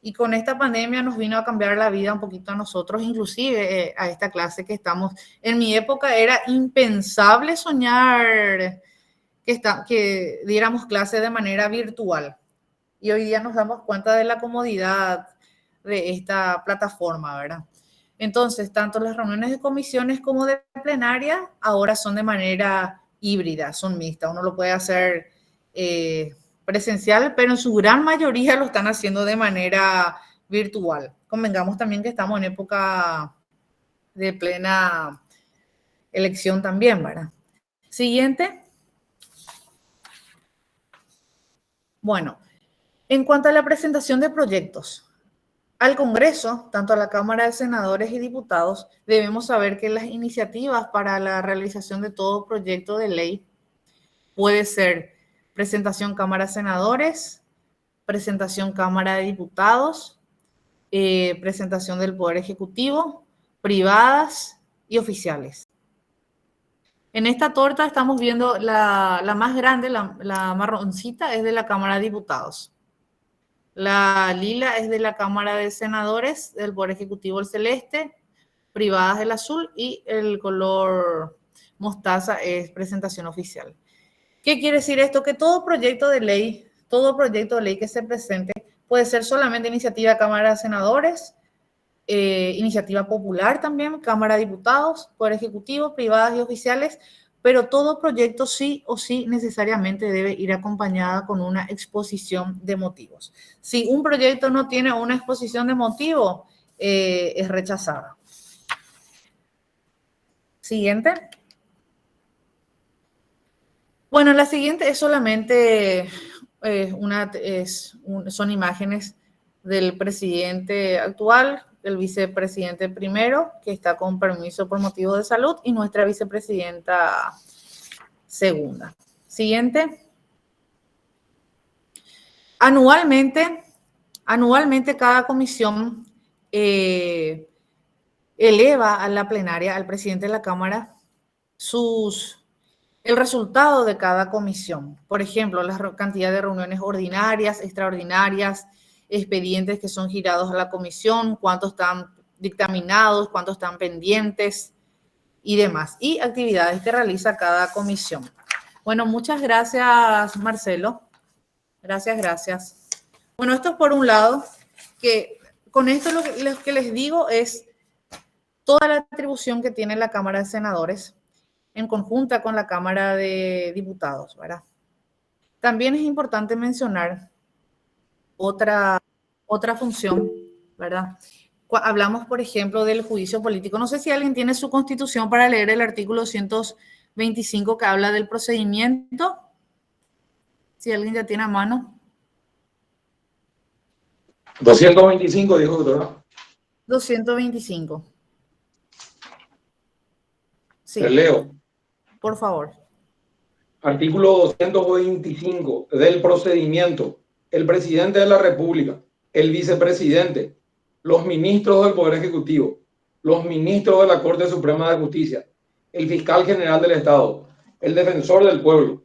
Y con esta pandemia nos vino a cambiar la vida un poquito a nosotros, inclusive a esta clase que estamos. En mi época era impensable soñar que diéramos clase de manera virtual. Y hoy día nos damos cuenta de la comodidad de esta plataforma, ¿verdad? Entonces, tanto las reuniones de comisiones como de plenaria ahora son de manera híbrida, son mixtas. Uno lo puede hacer presencial, pero en su gran mayoría lo están haciendo de manera virtual. Convengamos también que estamos en época de plena elección también, ¿verdad? Siguiente. Bueno, en cuanto a la presentación de proyectos, al Congreso, tanto a la Cámara de Senadores y Diputados, debemos saber que las iniciativas para la realización de todo proyecto de ley puede ser presentación Cámara de Senadores, presentación Cámara de Diputados, presentación del Poder Ejecutivo, privadas y oficiales. En esta torta estamos viendo la más grande, la marroncita, es de la Cámara de Diputados. La lila es de la Cámara de Senadores, del Poder Ejecutivo el celeste, privadas el azul y el color mostaza es presentación oficial. ¿Qué quiere decir esto? Que todo proyecto de ley que se presente puede ser solamente iniciativa de Cámara de Senadores, iniciativa popular también, Cámara de Diputados, Poder Ejecutivo, privadas y oficiales, pero todo proyecto sí o sí necesariamente debe ir acompañada con una exposición de motivos. Si un proyecto no tiene una exposición de motivos, es rechazada. Siguiente. Bueno, la siguiente es solamente son imágenes del presidente actual, el vicepresidente primero, que está con permiso por motivo de salud, y nuestra vicepresidenta segunda. Siguiente. Anualmente cada comisión eleva a la plenaria, al presidente de la Cámara, el resultado de cada comisión. Por ejemplo, la cantidad de reuniones ordinarias, extraordinarias, expedientes que son girados a la comisión, cuántos están dictaminados, cuántos están pendientes y demás. Y actividades que realiza cada comisión. Bueno, muchas gracias, Marcelo. Gracias. Bueno, esto es por un lado, que con esto lo que les digo es toda la atribución que tiene la Cámara de Senadores en conjunta con la Cámara de Diputados, ¿verdad? También es importante mencionar otra función, ¿verdad? Hablamos, por ejemplo, del juicio político. No sé si alguien tiene su constitución para leer el artículo 225 que habla del procedimiento. Si alguien ya tiene a mano. 225, dijo doctora. 225. Sí. Te leo. Por favor. Artículo 225 del procedimiento. El presidente de la República, el vicepresidente, los ministros del Poder Ejecutivo, los ministros de la Corte Suprema de Justicia, el fiscal general del Estado, el defensor del pueblo,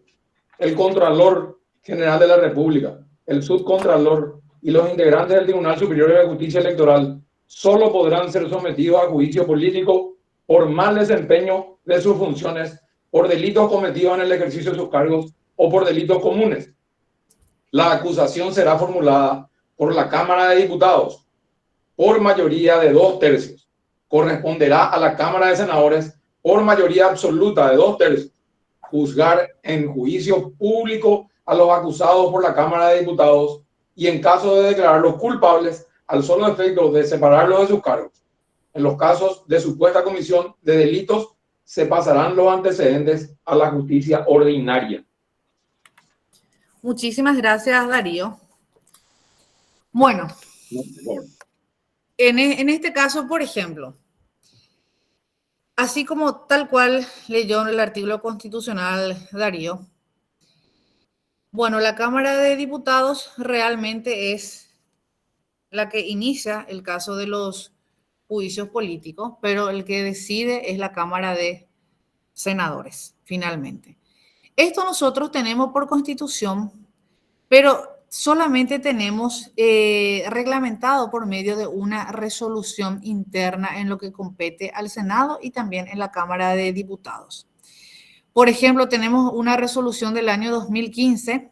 el contralor general de la República, el subcontralor y los integrantes del Tribunal Superior de Justicia Electoral solo podrán ser sometidos a juicio político por mal desempeño de sus funciones, por delitos cometidos en el ejercicio de sus cargos o por delitos comunes. La acusación será formulada por la Cámara de Diputados por mayoría de 2/3. Corresponderá a la Cámara de Senadores por mayoría absoluta de 2/3 juzgar en juicio público a los acusados por la Cámara de Diputados y en caso de declararlos culpables al solo efecto de separarlos de sus cargos. En los casos de supuesta comisión de delitos se pasarán los antecedentes a la justicia ordinaria. Muchísimas gracias, Darío. Bueno, en este caso, por ejemplo, así como tal cual leyó el artículo constitucional Darío, bueno, la Cámara de Diputados realmente es la que inicia el caso de los juicios políticos, pero el que decide es la Cámara de Senadores, finalmente. Esto nosotros tenemos por constitución, pero solamente tenemos reglamentado por medio de una resolución interna en lo que compete al Senado y también en la Cámara de Diputados. Por ejemplo, tenemos una resolución del año 2015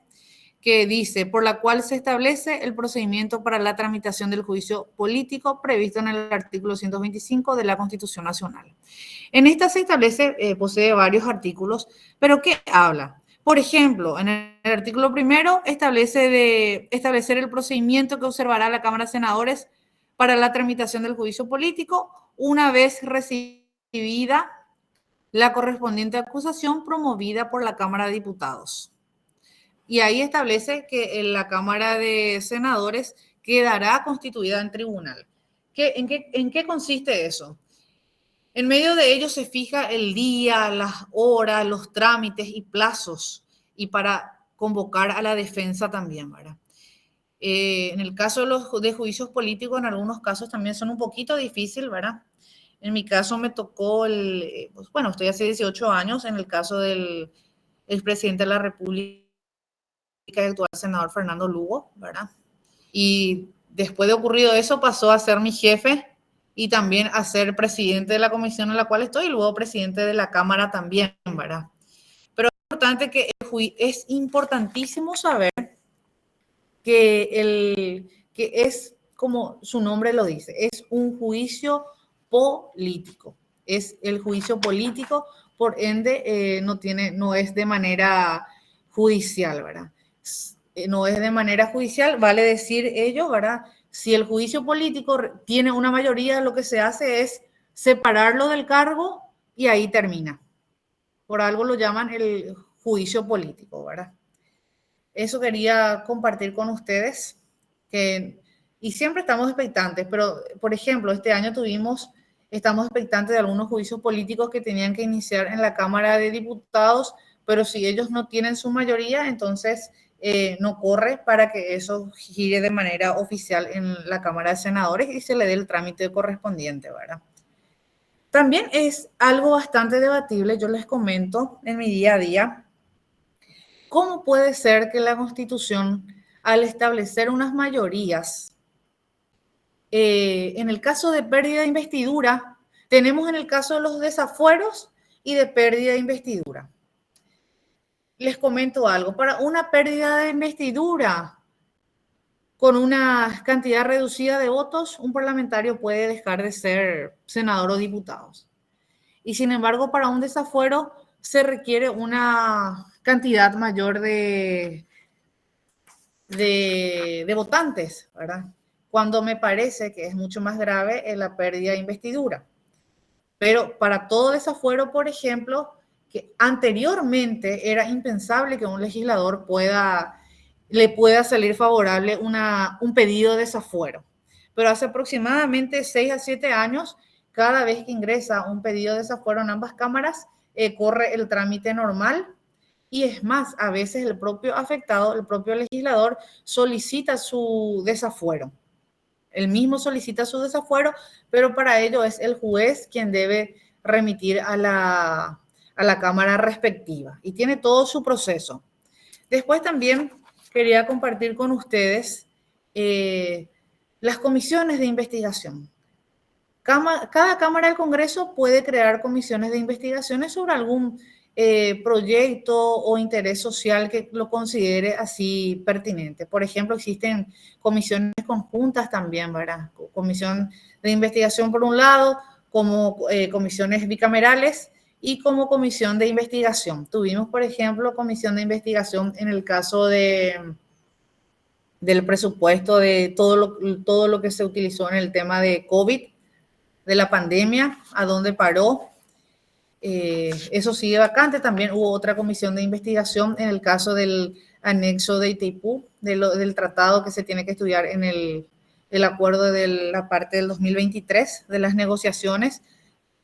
que dice, por la cual se establece el procedimiento para la tramitación del juicio político previsto en el artículo 125 de la Constitución Nacional. En esta se establece, posee varios artículos, pero ¿qué habla? Por ejemplo, en el artículo primero establece de establecer el procedimiento que observará la Cámara de Senadores para la tramitación del juicio político una vez recibida la correspondiente acusación promovida por la Cámara de Diputados. Y ahí establece que la Cámara de Senadores quedará constituida en tribunal. ¿En qué consiste eso? En medio de ello se fija el día, las horas, los trámites y plazos, y para convocar a la defensa también, ¿verdad? En el caso de juicios políticos, en algunos casos también son un poquito difíciles, ¿verdad? En mi caso me tocó, bueno, estoy hace 18 años, en el caso del expresidente de la República, el actual senador Fernando Lugo, ¿verdad? Y después de ocurrido eso pasó a ser mi jefe y también a ser presidente de la comisión en la cual estoy y luego presidente de la Cámara también, ¿verdad? Pero es importantísimo saber que es, como su nombre lo dice, es un juicio político. Es el juicio político, por ende, no es de manera judicial, ¿verdad? No es de manera judicial, vale decir ello, ¿verdad? Si el juicio político tiene una mayoría, lo que se hace es separarlo del cargo y ahí termina. Por algo lo llaman el juicio político, ¿verdad? Eso quería compartir con ustedes, y siempre estamos expectantes, pero por ejemplo, este año estamos expectantes de algunos juicios políticos que tenían que iniciar en la Cámara de Diputados, pero si ellos no tienen su mayoría, entonces no corre para que eso gire de manera oficial en la Cámara de Senadores y se le dé el trámite correspondiente, ¿verdad? También es algo bastante debatible, yo les comento en mi día a día, ¿cómo puede ser que la Constitución, al establecer unas mayorías, en el caso de pérdida de investidura, tenemos en el caso de los desafueros y de pérdida de investidura? Les comento algo, para una pérdida de investidura con una cantidad reducida de votos, un parlamentario puede dejar de ser senador o diputado. Y sin embargo, para un desafuero se requiere una cantidad mayor de votantes, ¿verdad? Cuando me parece que es mucho más grave la pérdida de investidura. Pero para todo desafuero, por ejemplo, que anteriormente era impensable que un legislador le pueda salir favorable un pedido de desafuero. Pero hace aproximadamente 6 a 7 años, cada vez que ingresa un pedido de desafuero en ambas cámaras, corre el trámite normal. Y es más, a veces el propio afectado, el propio legislador, solicita su desafuero. Él mismo solicita su desafuero, pero para ello es el juez quien debe remitir a la Cámara respectiva. Y tiene todo su proceso. Después también quería compartir con ustedes las comisiones de investigación. Cada Cámara del Congreso puede crear comisiones de investigaciones sobre algún proyecto o interés social que lo considere así pertinente. Por ejemplo, existen comisiones conjuntas también, ¿verdad? Comisión de investigación por un lado, como comisiones bicamerales y como comisión de investigación. Tuvimos, por ejemplo, comisión de investigación en el caso del presupuesto de todo lo que se utilizó en el tema de COVID, de la pandemia, a dónde paró. Eso sigue vacante. También hubo otra comisión de investigación en el caso del anexo de Itaipú, del tratado que se tiene que estudiar en el acuerdo de la parte del 2023 de las negociaciones.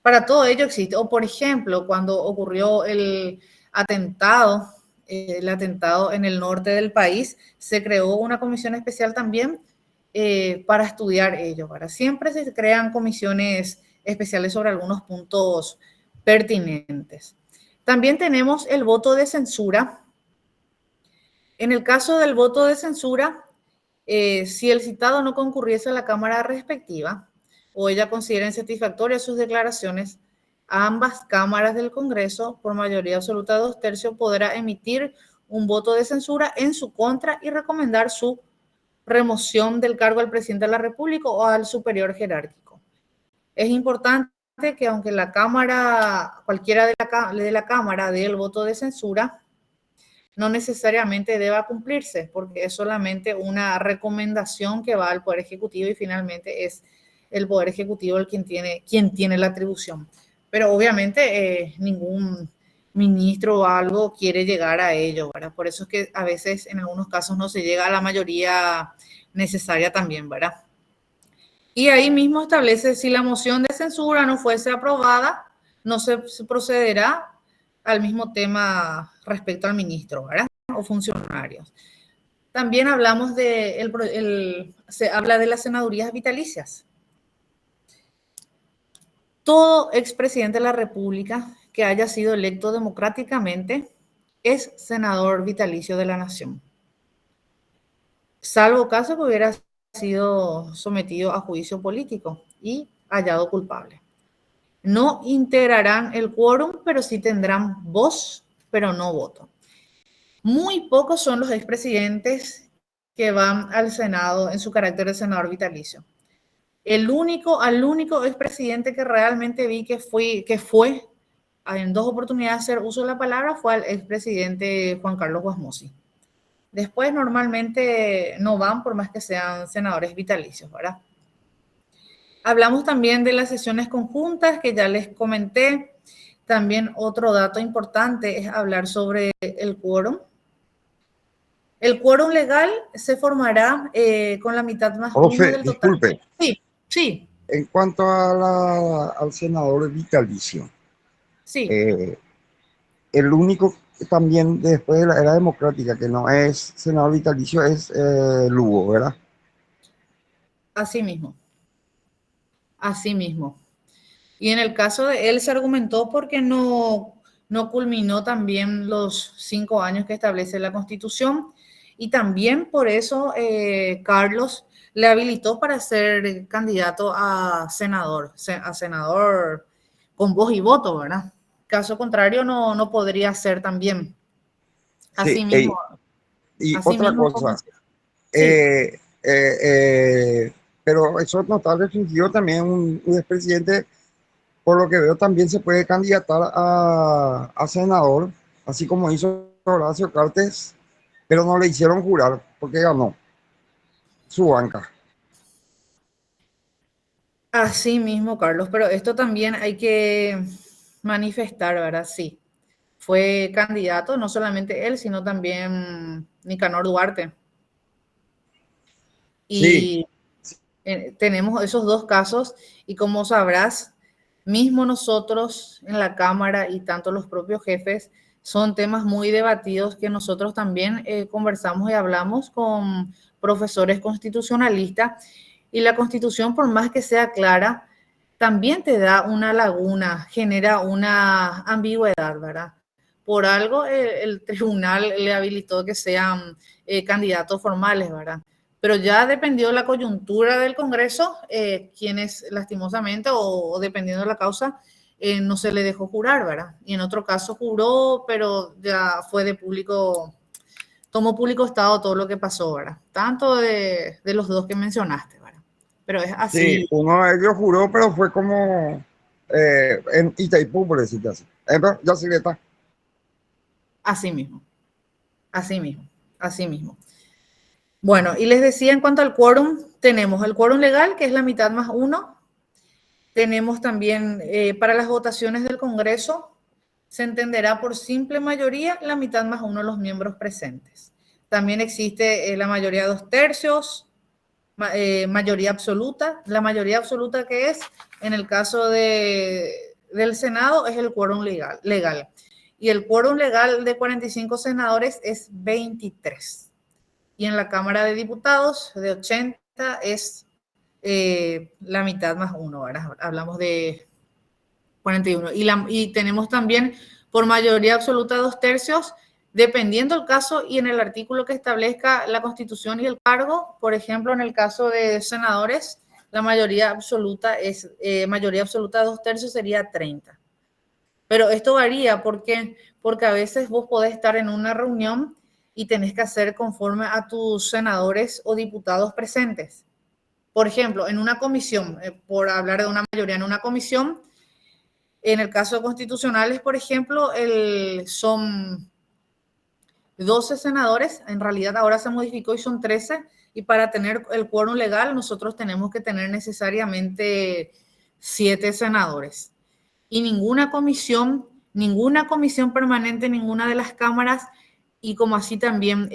Para todo ello existe. O, por ejemplo, cuando ocurrió el atentado en el norte del país, se creó una comisión especial también para estudiar ello. Siempre se crean comisiones especiales sobre algunos puntos pertinentes. También tenemos el voto de censura. En el caso del voto de censura, si el citado no concurriese a la Cámara respectiva o ella considera insatisfactorias sus declaraciones, ambas cámaras del Congreso, por mayoría absoluta de 2/3, podrá emitir un voto de censura en su contra y recomendar su remoción del cargo al presidente de la República o al superior jerárquico. Es importante que aunque la Cámara, cualquiera de la Cámara dé el voto de censura, no necesariamente deba cumplirse, porque es solamente una recomendación que va al Poder Ejecutivo y finalmente es el Poder Ejecutivo quien tiene la atribución. Pero obviamente ningún ministro o algo quiere llegar a ello, ¿verdad? Por eso es que a veces en algunos casos no se llega a la mayoría necesaria también, ¿verdad? Y ahí mismo establece si la moción de censura no fuese aprobada, no se procederá al mismo tema respecto al ministro, ¿verdad? O funcionarios. También hablamos se habla de las senadurías vitalicias. Todo expresidente de la República que haya sido electo democráticamente es senador vitalicio de la nación, salvo caso que hubiera sido sometido a juicio político y hallado culpable. No integrarán el quórum, pero sí tendrán voz, pero no voto. Muy pocos son los expresidentes que van al Senado en su carácter de senador vitalicio. Al único expresidente que realmente vi que fue en 2 oportunidades hacer uso de la palabra fue al expresidente Juan Carlos Guasmosi. Después normalmente no van por más que sean senadores vitalicios, ¿verdad? Hablamos también de las sesiones conjuntas que ya les comenté. También otro dato importante es hablar sobre el quórum. El quórum legal se formará con la mitad más uno Profe, del total. disculpe, Sí, en cuanto al senador vitalicio, sí. el único que también después de la era democrática que no es senador vitalicio es Lugo, ¿verdad? Así mismo. Así mismo. Y en el caso de él se argumentó porque no culminó también los 5 años que establece la Constitución y también por eso Carlos le habilitó para ser candidato a senador con voz y voto, ¿verdad? Caso contrario no podría ser también. Así Sí, mismo. y Así otra mismo cosa, sí. pero eso no está restringido también un expresidente, por lo que veo también se puede candidatar a senador, así como hizo Horacio Cartes, pero no le hicieron jurar porque ganó su banca. Así mismo, Carlos, pero esto también hay que manifestar, ¿verdad? Sí, fue candidato, no solamente él, sino también Nicanor Duarte. Sí, Y tenemos esos 2 casos y como sabrás, mismo nosotros en la Cámara y tanto los propios jefes, son temas muy debatidos que nosotros también conversamos y hablamos con profesores constitucionalistas y la Constitución, por más que sea clara, también te da una laguna, genera una ambigüedad, ¿verdad? Por algo el tribunal le habilitó que sean candidatos formales, ¿verdad? Pero ya dependió de la coyuntura del Congreso, quienes lastimosamente o dependiendo de la causa, no se le dejó jurar, ¿verdad? Y en otro caso juró, pero ya fue de público, tomó público estado todo lo que pasó, ¿verdad? Tanto de los 2 que mencionaste, ¿verdad? Pero es así. sí, uno de ellos juró, pero fue como en Itaipú, por decirte así. Ya se le está. Así mismo, así mismo, así mismo. Bueno, y les decía en cuanto al quórum, tenemos el quórum legal, que es la mitad más 1. Tenemos también para las votaciones del Congreso, se entenderá por simple mayoría la mitad más 1 de los miembros presentes. También existe la mayoría de 2/3, mayoría absoluta. La mayoría absoluta que es, en el caso del Senado, es el quórum legal. Y el quórum legal de 45 senadores es 23. Y en la Cámara de Diputados de 80 es la mitad más 1, ¿verdad? Hablamos de 41. Y tenemos también por mayoría absoluta 2/3, dependiendo el caso y en el artículo que establezca la Constitución y el cargo. Por ejemplo, en el caso de senadores, la mayoría absoluta es mayoría absoluta 2/3 sería 30. Pero esto varía porque a veces vos podés estar en una reunión y tenés que hacer conforme a tus senadores o diputados presentes. Por ejemplo, en una comisión, por hablar de una mayoría en una comisión, en el caso de constitucionales, por ejemplo, son 12 senadores, en realidad ahora se modificó y son 13, y para tener el quórum legal nosotros tenemos que tener necesariamente 7 senadores. Y ninguna comisión permanente, ninguna de las cámaras, y como así también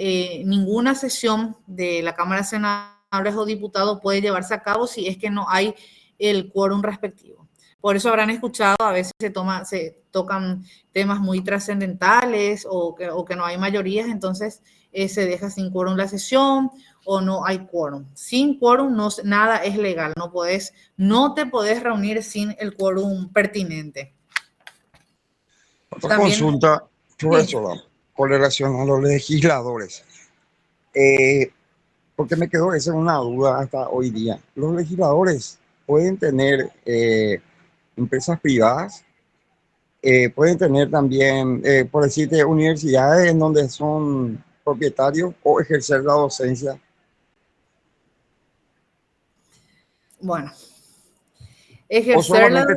ninguna sesión de la Cámara de Senadores o Diputados puede llevarse a cabo si es que no hay el quórum respectivo. Por eso habrán escuchado, a veces se tocan temas muy trascendentales o que no hay mayorías, entonces se deja sin quórum la sesión o no hay quórum. Sin quórum nada es legal, no te podés reunir sin el quórum pertinente. Otra También, consulta, sí. profesora, con relación a los legisladores. Porque me quedó esa una duda hasta hoy día. ¿Los legisladores pueden tener empresas privadas? Pueden tener también, por decirte, universidades en donde son propietarios o ejercer la docencia. Bueno, O ejercer la... solamente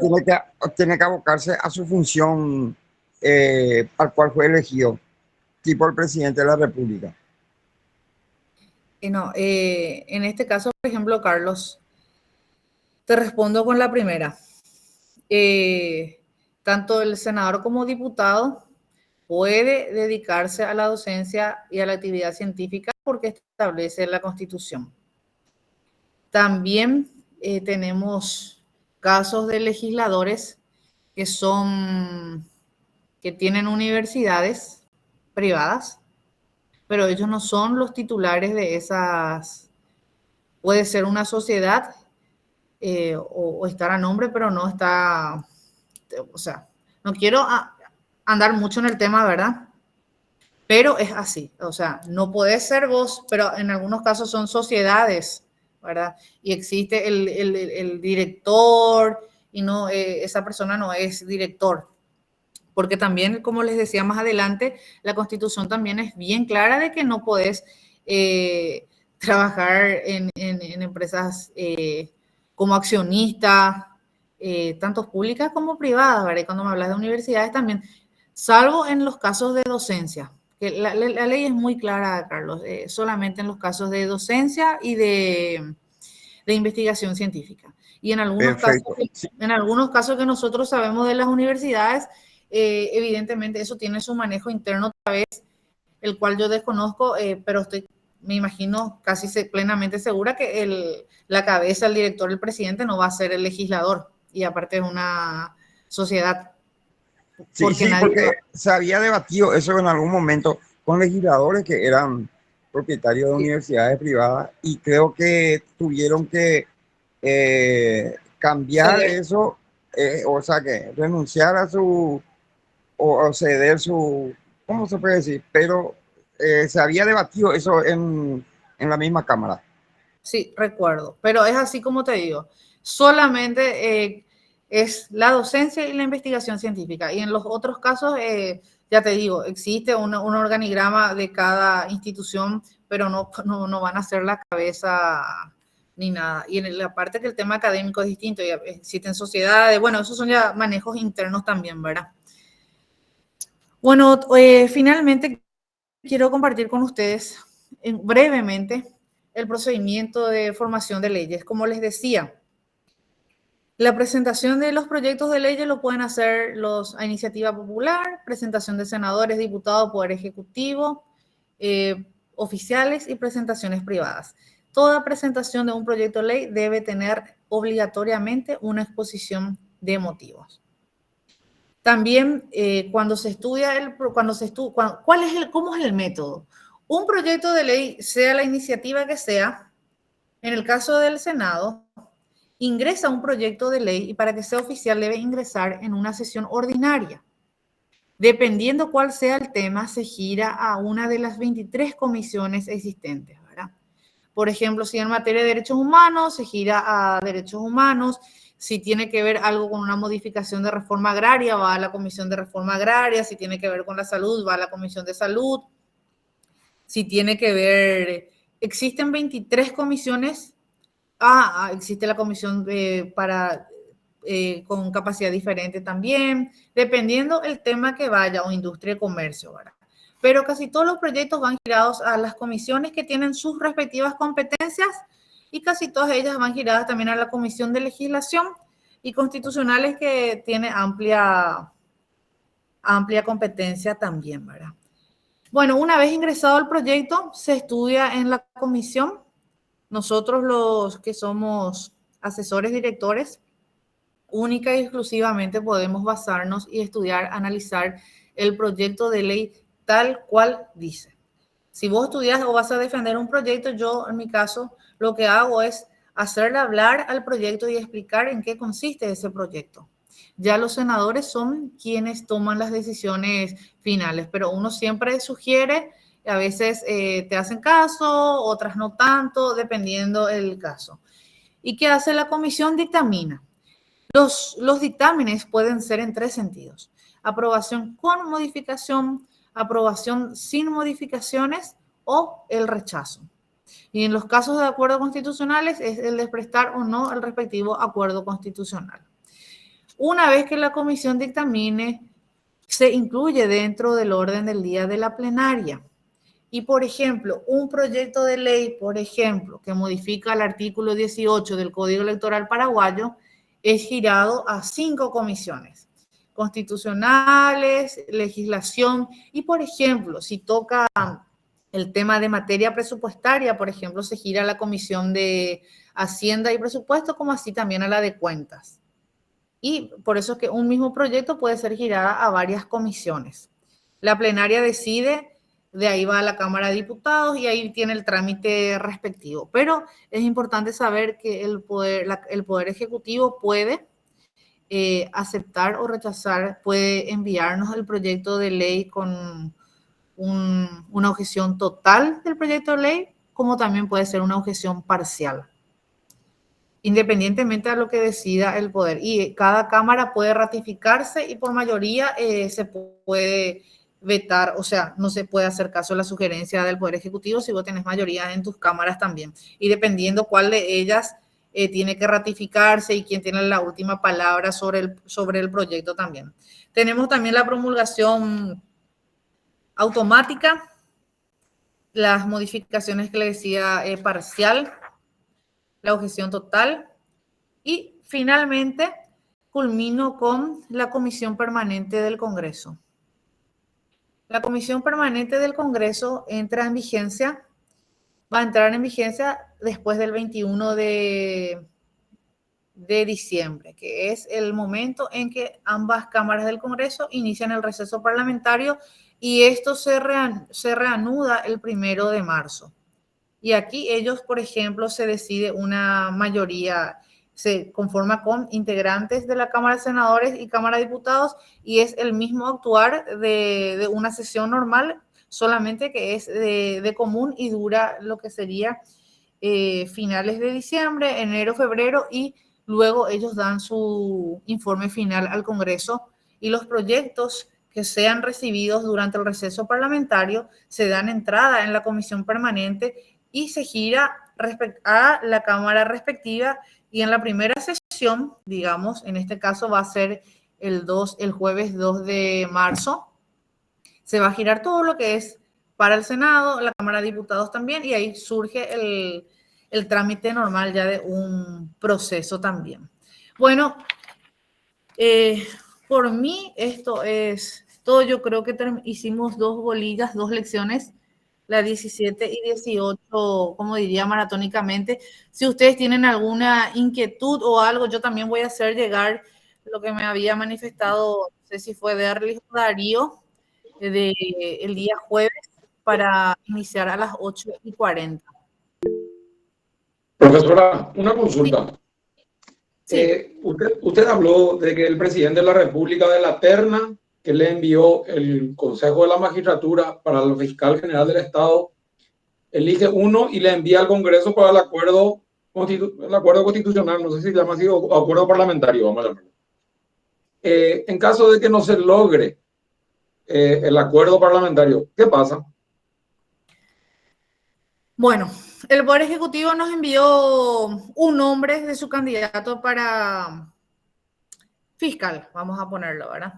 tiene que abocarse a su función al cual fue elegido, tipo el presidente de la República. No, en este caso, por ejemplo, Carlos, te respondo con la primera. Tanto el senador como diputado puede dedicarse a la docencia y a la actividad científica porque establece la Constitución. También tenemos casos de legisladores que tienen universidades privadas, pero ellos no son los titulares de esas. Puede ser una sociedad o estar a nombre, pero no está, o sea, no quiero andar mucho en el tema, ¿verdad? Pero es así, o sea, no puede ser vos, pero en algunos casos son sociedades, ¿verdad? Y existe el director y no, esa persona no es director. Porque también, como les decía más adelante, la Constitución también es bien clara de que no podés trabajar en empresas como accionista, tanto públicas como privadas, ¿verdad? Y cuando me hablas de universidades también, salvo en los casos de docencia, que la ley es muy clara, Carlos, solamente en los casos de docencia y de investigación científica. Y en algunos casos que nosotros sabemos de las universidades, evidentemente eso tiene su manejo interno otra vez, el cual yo desconozco, pero me imagino casi plenamente segura que la cabeza, el director, el presidente no va a ser el legislador, y aparte es una sociedad. Porque se había debatido eso en algún momento con legisladores que eran propietarios de universidades privadas y creo que tuvieron que cambiar eso, o sea, que renunciar a su, o ceder su, ¿cómo se puede decir? Pero se había debatido eso en la misma Cámara. Sí, recuerdo, pero es así como te digo, solamente es la docencia y la investigación científica, y en los otros casos, ya te digo, existe un organigrama de cada institución, pero no van a ser la cabeza ni nada. Y en la parte que el tema académico es distinto, ya existen sociedades, bueno, esos son ya manejos internos también, ¿verdad? Bueno, finalmente quiero compartir con ustedes brevemente el procedimiento de formación de leyes. Como les decía, la presentación de los proyectos de leyes lo pueden hacer a iniciativa popular, presentación de senadores, diputados, Poder Ejecutivo, oficiales y presentaciones privadas. Toda presentación de un proyecto de ley debe tener obligatoriamente una exposición de motivos. También cuando se estudia, ¿cómo es el método? Un proyecto de ley, sea la iniciativa que sea, en el caso del Senado, ingresa un proyecto de ley y para que sea oficial debe ingresar en una sesión ordinaria. Dependiendo cuál sea el tema, se gira a una de las 23 comisiones existentes, ¿verdad? Por ejemplo, si en materia de derechos humanos, se gira a derechos humanos. Si tiene que ver algo con una modificación de reforma agraria, va a la Comisión de Reforma Agraria. Si tiene que ver con la salud, va a la Comisión de Salud. Si tiene que ver... Existen 23 comisiones. Existe la comisión con capacidad diferente también, dependiendo el tema que vaya, o industria y comercio, ¿verdad? Pero casi todos los proyectos van girados a las comisiones que tienen sus respectivas competencias y casi todas ellas van giradas también a la Comisión de Legislación y Constitucionales, que tiene amplia competencia también, ¿verdad? Bueno, una vez ingresado el proyecto, se estudia en la comisión. Nosotros, los que somos asesores directores, única y exclusivamente podemos basarnos y estudiar, analizar el proyecto de ley tal cual dice. Si vos estudias o vas a defender un proyecto, yo en mi caso lo que hago es hacerle hablar al proyecto y explicar en qué consiste ese proyecto. Ya los senadores son quienes toman las decisiones finales, pero uno siempre sugiere, a veces te hacen caso, otras no tanto, dependiendo el caso. ¿Y qué hace la comisión? Dictamina. Los dictámenes pueden ser en 3 sentidos: aprobación con modificación, aprobación sin modificaciones o el rechazo. Y en los casos de acuerdos constitucionales es el de prestar o no el respectivo acuerdo constitucional. Una vez que la comisión dictamine, se incluye dentro del orden del día de la plenaria. Y, por ejemplo, un proyecto de ley, por ejemplo, que modifica el artículo 18 del Código Electoral paraguayo, es girado a 5 comisiones: constitucionales, legislación, y, por ejemplo, si toca el tema de materia presupuestaria, por ejemplo, se gira a la Comisión de Hacienda y Presupuesto, como así también a la de Cuentas. Y por eso es que un mismo proyecto puede ser girado a varias comisiones. La plenaria decide, de ahí va a la Cámara de Diputados y ahí tiene el trámite respectivo. Pero es importante saber que el Poder Ejecutivo puede aceptar o rechazar, puede enviarnos el proyecto de ley con una objeción total del proyecto de ley, como también puede ser una objeción parcial, independientemente de lo que decida el Poder. Y cada Cámara puede ratificarse y por mayoría se puede vetar, o sea, no se puede hacer caso a la sugerencia del Poder Ejecutivo si vos tenés mayoría en tus cámaras también. Y dependiendo cuál de ellas tiene que ratificarse y quién tiene la última palabra sobre el proyecto también. Tenemos también la promulgación automática, las modificaciones que le decía parcial, la objeción total y finalmente culmino con la Comisión Permanente del Congreso. La Comisión Permanente del Congreso va a entrar en vigencia después del 21 de diciembre, que es el momento en que ambas cámaras del Congreso inician el receso parlamentario y esto se reanuda el 1 de marzo. Y aquí ellos, por ejemplo, se decide una mayoría, se conforma con integrantes de la Cámara de Senadores y Cámara de Diputados y es el mismo actuar de una sesión normal, solamente que es de común y dura lo que sería finales de diciembre, enero, febrero y luego ellos dan su informe final al Congreso y los proyectos que sean recibidos durante el receso parlamentario se dan entrada en la comisión permanente y se gira a la Cámara respectiva y en la primera sesión, digamos, en este caso va a ser el jueves 2 de marzo, se va a girar todo lo que es para el Senado, la Cámara de Diputados también y ahí surge el trámite normal ya de un proceso también. Bueno, por mí esto es todo. Yo creo que hicimos 2 bolillas, 2 lecciones, la 17 y 18, como diría, maratónicamente. Si ustedes tienen alguna inquietud o algo, yo también voy a hacer llegar lo que me había manifestado, no sé si fue Derlis o Darío, el día jueves para iniciar a las 8:40. Profesora, una consulta. Sí. Usted habló de que el presidente de la República de la terna que le envió el Consejo de la Magistratura para el fiscal general del Estado, elige uno y le envía al Congreso para el acuerdo constitucional, no sé si se llama así, o acuerdo parlamentario, vamos a llamarlo. En caso de que no se logre el acuerdo parlamentario, ¿qué pasa? Bueno, el Poder Ejecutivo nos envió un nombre de su candidato para fiscal, vamos a ponerlo, ¿verdad?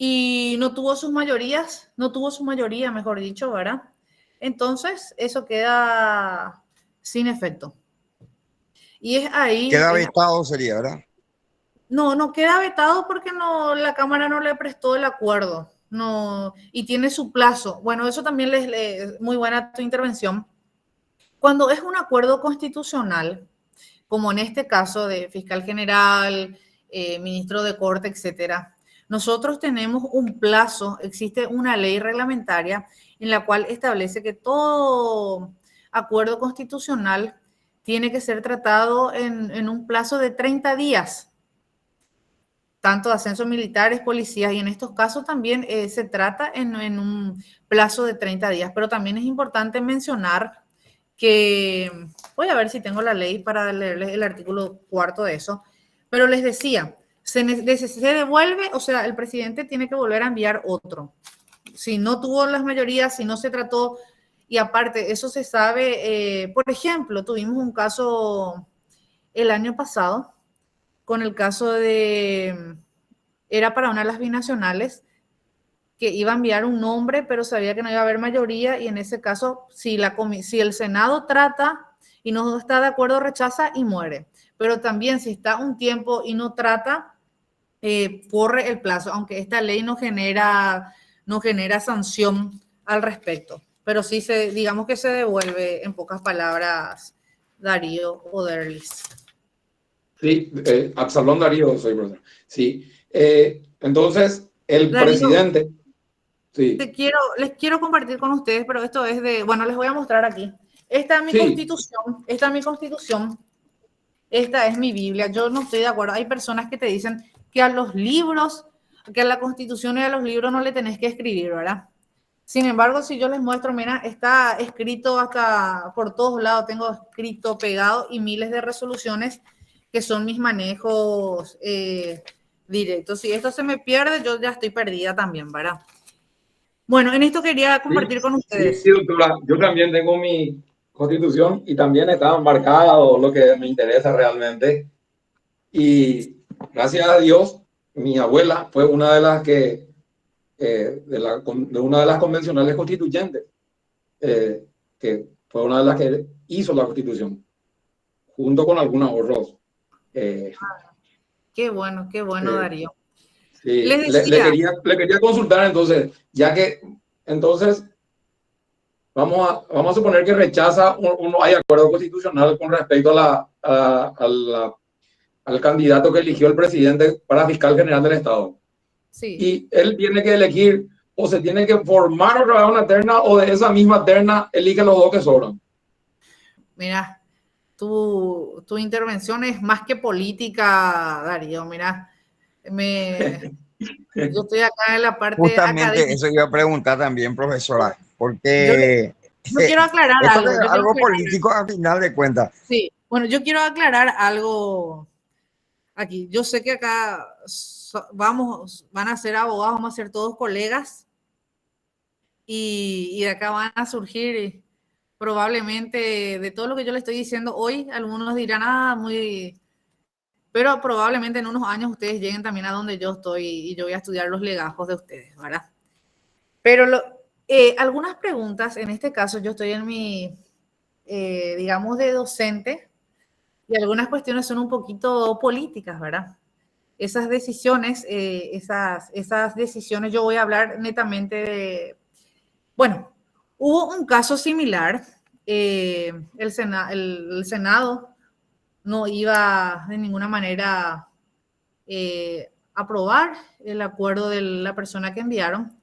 Y no tuvo sus mayorías, no tuvo su mayoría, mejor dicho, ¿verdad? Entonces, eso queda sin efecto. Y es ahí... Queda vetado sería, ¿verdad? No, no queda vetado porque no, la Cámara no le prestó el acuerdo. No, y tiene su plazo. Bueno, eso también muy buena tu intervención. Cuando es un acuerdo constitucional, como en este caso de fiscal general, ministro de corte, etcétera, nosotros tenemos un plazo, existe una ley reglamentaria en la cual establece que todo acuerdo constitucional tiene que ser tratado en un plazo de 30 días, tanto de ascensos militares, policías, y en estos casos también se trata en un plazo de 30 días, pero también es importante mencionar que, voy a ver si tengo la ley para leerles el artículo 4 de eso, pero les decía, se devuelve, o sea, el presidente tiene que volver a enviar otro. Si no tuvo las mayorías, si no se trató, y aparte, eso se sabe, por ejemplo, tuvimos un caso el año pasado, con el caso era para una de las binacionales, que iba a enviar un nombre, pero sabía que no iba a haber mayoría, y en ese caso, si el Senado trata y no está de acuerdo, rechaza y muere. Pero también si está un tiempo y no trata, corre el plazo, aunque esta ley no genera sanción al respecto. Pero sí, digamos que se devuelve, en pocas palabras, Darío Oderlis. Sí, Absalón Darío, soy profesor. Sí, entonces el Darío, presidente... Sí. Les quiero compartir con ustedes, pero esto es bueno, les voy a mostrar aquí. Esta es mi constitución, esta es mi Biblia. Yo no estoy de acuerdo. Hay personas que te dicen que a los libros, que a la constitución y a los libros no le tenés que escribir, ¿verdad? Sin embargo, si yo les muestro, mira, está escrito hasta por todos lados, tengo escrito, pegado, y miles de resoluciones que son mis manejos directos. Si esto se me pierde, yo ya estoy perdida también, ¿verdad? Bueno, en esto quería compartir con ustedes. Sí, doctora, yo también tengo mi constitución y también está marcado lo que me interesa realmente. Y gracias a Dios, mi abuela fue una de las que, de una de las convencionales constituyentes, que fue una de las que hizo la constitución, junto con algunos otros. Qué bueno, Darío. Sí, Les decía, le quería consultar entonces, ya que entonces vamos a suponer que rechaza no hay acuerdo constitucional con respecto al candidato que eligió el presidente para fiscal general del Estado. sí. Y él tiene que elegir, o se tiene que formar otra vez una terna, o de esa misma terna elige los dos que sobran. Mira, tu intervención es más que política, Darío. Mira, yo estoy acá en la parte Justamente académica. eso iba a preguntar también, profesora, porque yo quiero aclarar esto algo. es algo político a final de cuentas. Sí, bueno, yo quiero aclarar algo aquí. Yo sé que acá van a ser abogados, vamos a ser todos colegas, y de acá van a surgir probablemente, de todo lo que yo le estoy diciendo hoy, algunos dirán, pero probablemente en unos años ustedes lleguen también a donde yo estoy y yo voy a estudiar los legajos de ustedes, ¿verdad? Pero algunas preguntas, en este caso yo estoy en mi, digamos, de docente, y algunas cuestiones son un poquito políticas, ¿verdad? Esas decisiones, esas decisiones, yo voy a hablar netamente de, bueno, hubo un caso similar, el Senado no iba de ninguna manera aprobar el acuerdo de la persona que enviaron,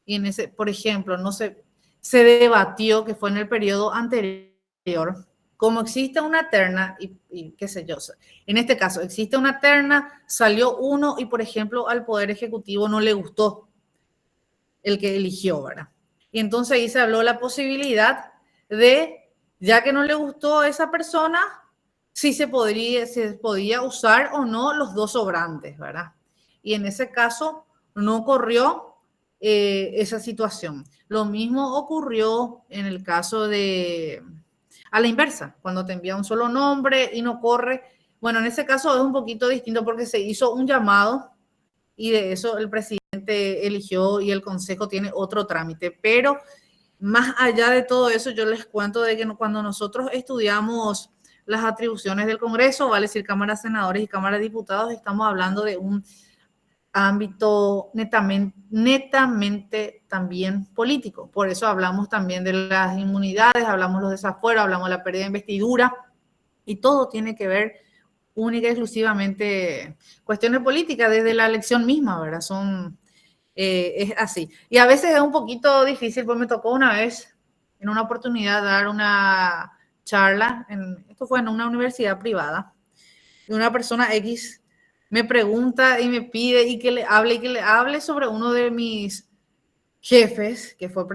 y en ese, por ejemplo, se debatió, que fue en el periodo anterior, como existe una terna, y qué sé yo, en este caso existe una terna, salió uno y, por ejemplo, al Poder Ejecutivo no le gustó el que eligió, ¿verdad? Y entonces ahí se habló la posibilidad de, ya que no le gustó a esa persona, si se podía usar o no los dos sobrantes, ¿verdad? Y en ese caso no corrió esa situación. Lo mismo ocurrió en el caso de, a la inversa, cuando te envía un solo nombre y no corre. Bueno, en ese caso es un poquito distinto porque se hizo un llamado y de eso el presidente eligió y el consejo tiene otro trámite. Pero más allá de todo eso, yo les cuento de que cuando nosotros estudiamos las atribuciones del Congreso, vale decir Cámara de Senadores y Cámara de Diputados, estamos hablando de un ámbito netamente también político. Por eso hablamos también de las inmunidades, hablamos los desafueros, hablamos de la pérdida de investidura, y todo tiene que ver única y exclusivamente cuestiones políticas desde la elección misma, ¿verdad? Es así. Y a veces es un poquito difícil, pues me tocó una vez, en una oportunidad, dar una charla, esto fue en una universidad privada, y una persona X me pregunta y me pide y que le hable sobre uno de mis jefes, que fue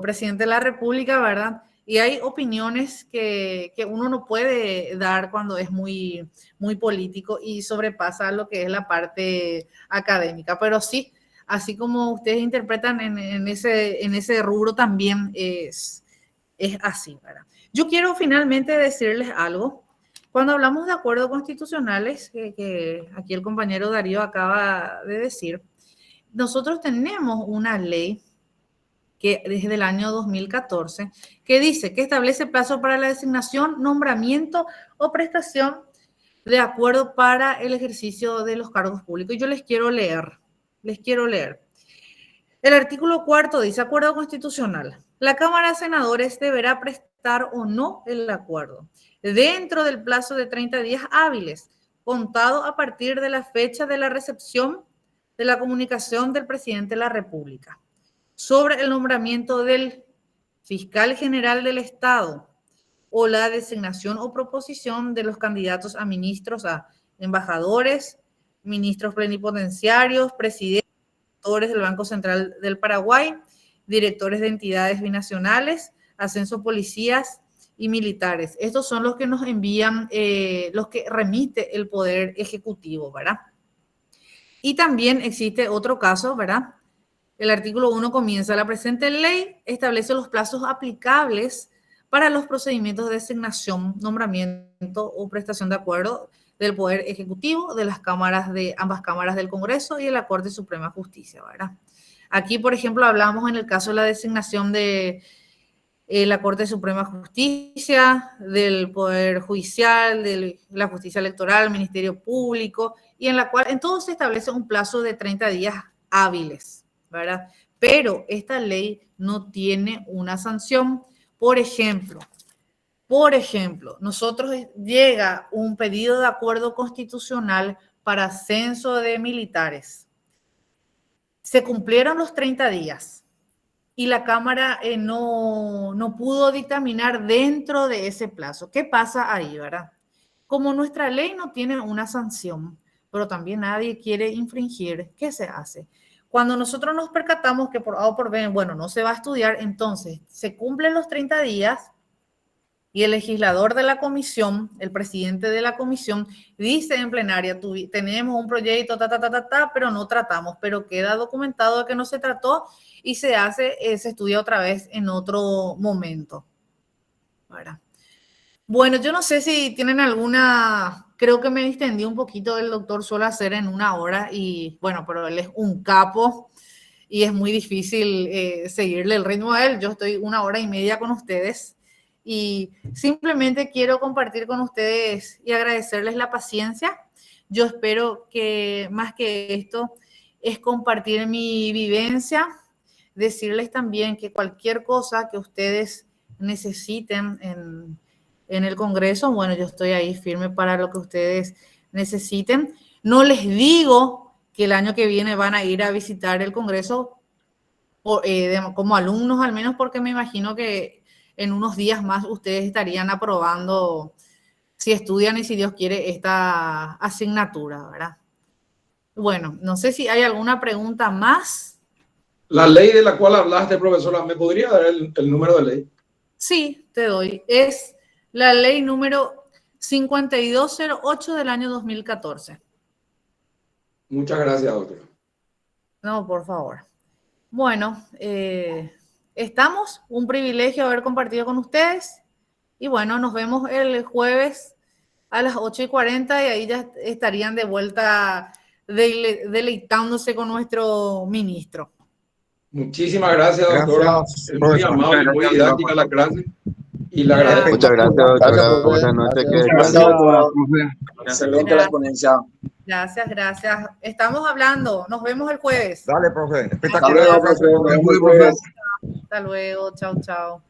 presidente de la República, ¿verdad? Y hay opiniones que uno no puede dar cuando es muy, muy político y sobrepasa lo que es la parte académica. Pero sí, así como ustedes interpretan en ese rubro también es así, ¿verdad? Yo quiero finalmente decirles algo. Cuando hablamos de acuerdos constitucionales, que aquí el compañero Darío acaba de decir, nosotros tenemos una ley que desde el año 2014, que dice que establece plazo para la designación, nombramiento o prestación de acuerdo para el ejercicio de los cargos públicos. Y yo les quiero leer. El artículo 4 dice, acuerdo constitucional. La Cámara de Senadores deberá prestar o no el acuerdo dentro del plazo de 30 días hábiles, contado a partir de la fecha de la recepción de la comunicación del presidente de la República sobre el nombramiento del fiscal general del Estado o la designación o proposición de los candidatos a ministros, a embajadores, ministros plenipotenciarios, presidentes del Banco Central del Paraguay, directores de entidades binacionales, ascenso policías y militares. Estos son los que nos envían, los que remite el Poder Ejecutivo, ¿verdad? Y también existe otro caso, ¿verdad? El artículo 1 comienza, la presente ley establece los plazos aplicables para los procedimientos de designación, nombramiento o prestación de acuerdo del Poder Ejecutivo, de las cámaras, de ambas cámaras del Congreso y de la Corte Suprema de Justicia, ¿verdad? Aquí, por ejemplo, hablamos en el caso de la designación de la Corte Suprema de Justicia, del Poder Judicial, de la Justicia Electoral, Ministerio Público, y en la cual en todo se establece un plazo de 30 días hábiles, ¿verdad? Pero esta ley no tiene una sanción. Por ejemplo, nosotros llega un pedido de acuerdo constitucional para ascenso de militares. Se cumplieron los 30 días y la Cámara no pudo dictaminar dentro de ese plazo. ¿Qué pasa ahí, verdad? Como nuestra ley no tiene una sanción, pero también nadie quiere infringir, ¿qué se hace? Cuando nosotros nos percatamos que por A o por B, bueno, no se va a estudiar, entonces se cumplen los 30 días y el legislador de la comisión, el presidente de la comisión, dice en plenaria, tenemos un proyecto, pero no tratamos, pero queda documentado que no se trató y se estudia otra vez en otro momento. ¿Verdad? Bueno, yo no sé si tienen alguna, creo que me distendí un poquito, el doctor suele hacer en 1 hora y bueno, pero él es un capo y es muy difícil seguirle el ritmo a él. Yo estoy 1 hora y media con ustedes y simplemente quiero compartir con ustedes y agradecerles la paciencia. Yo espero que más que esto es compartir mi vivencia, decirles también que cualquier cosa que ustedes necesiten en el Congreso, bueno, yo estoy ahí firme para lo que ustedes necesiten. No les digo que el año que viene van a ir a visitar el Congreso como alumnos, al menos porque me imagino que en unos días más ustedes estarían aprobando, si estudian y si Dios quiere, esta asignatura, ¿verdad? Bueno, no sé si hay alguna pregunta más. La ley de la cual hablaste, profesora, ¿me podría dar el número de ley? Sí, te doy. Es la ley número 5208 del año 2014. Muchas gracias, doctora. No, por favor. Bueno, estamos. Un privilegio haber compartido con ustedes. Y bueno, nos vemos el jueves a las 8:40 y ahí ya estarían de vuelta deleitándose con nuestro ministro. Muchísimas gracias, doctora. Gracias, Es muy profesor. amable, muy didáctica la clase. Y le agradezco. Muchas gracias, doctora. Gracias, Buenas noches. Que Gracias, descanse. doctora. Excelente la exponencia. Gracias, gracias. Estamos hablando. Nos vemos el jueves. Dale, profe. Hasta Espectacular. luego, profe. Muy bien, profe. Hasta luego. Chao, chao.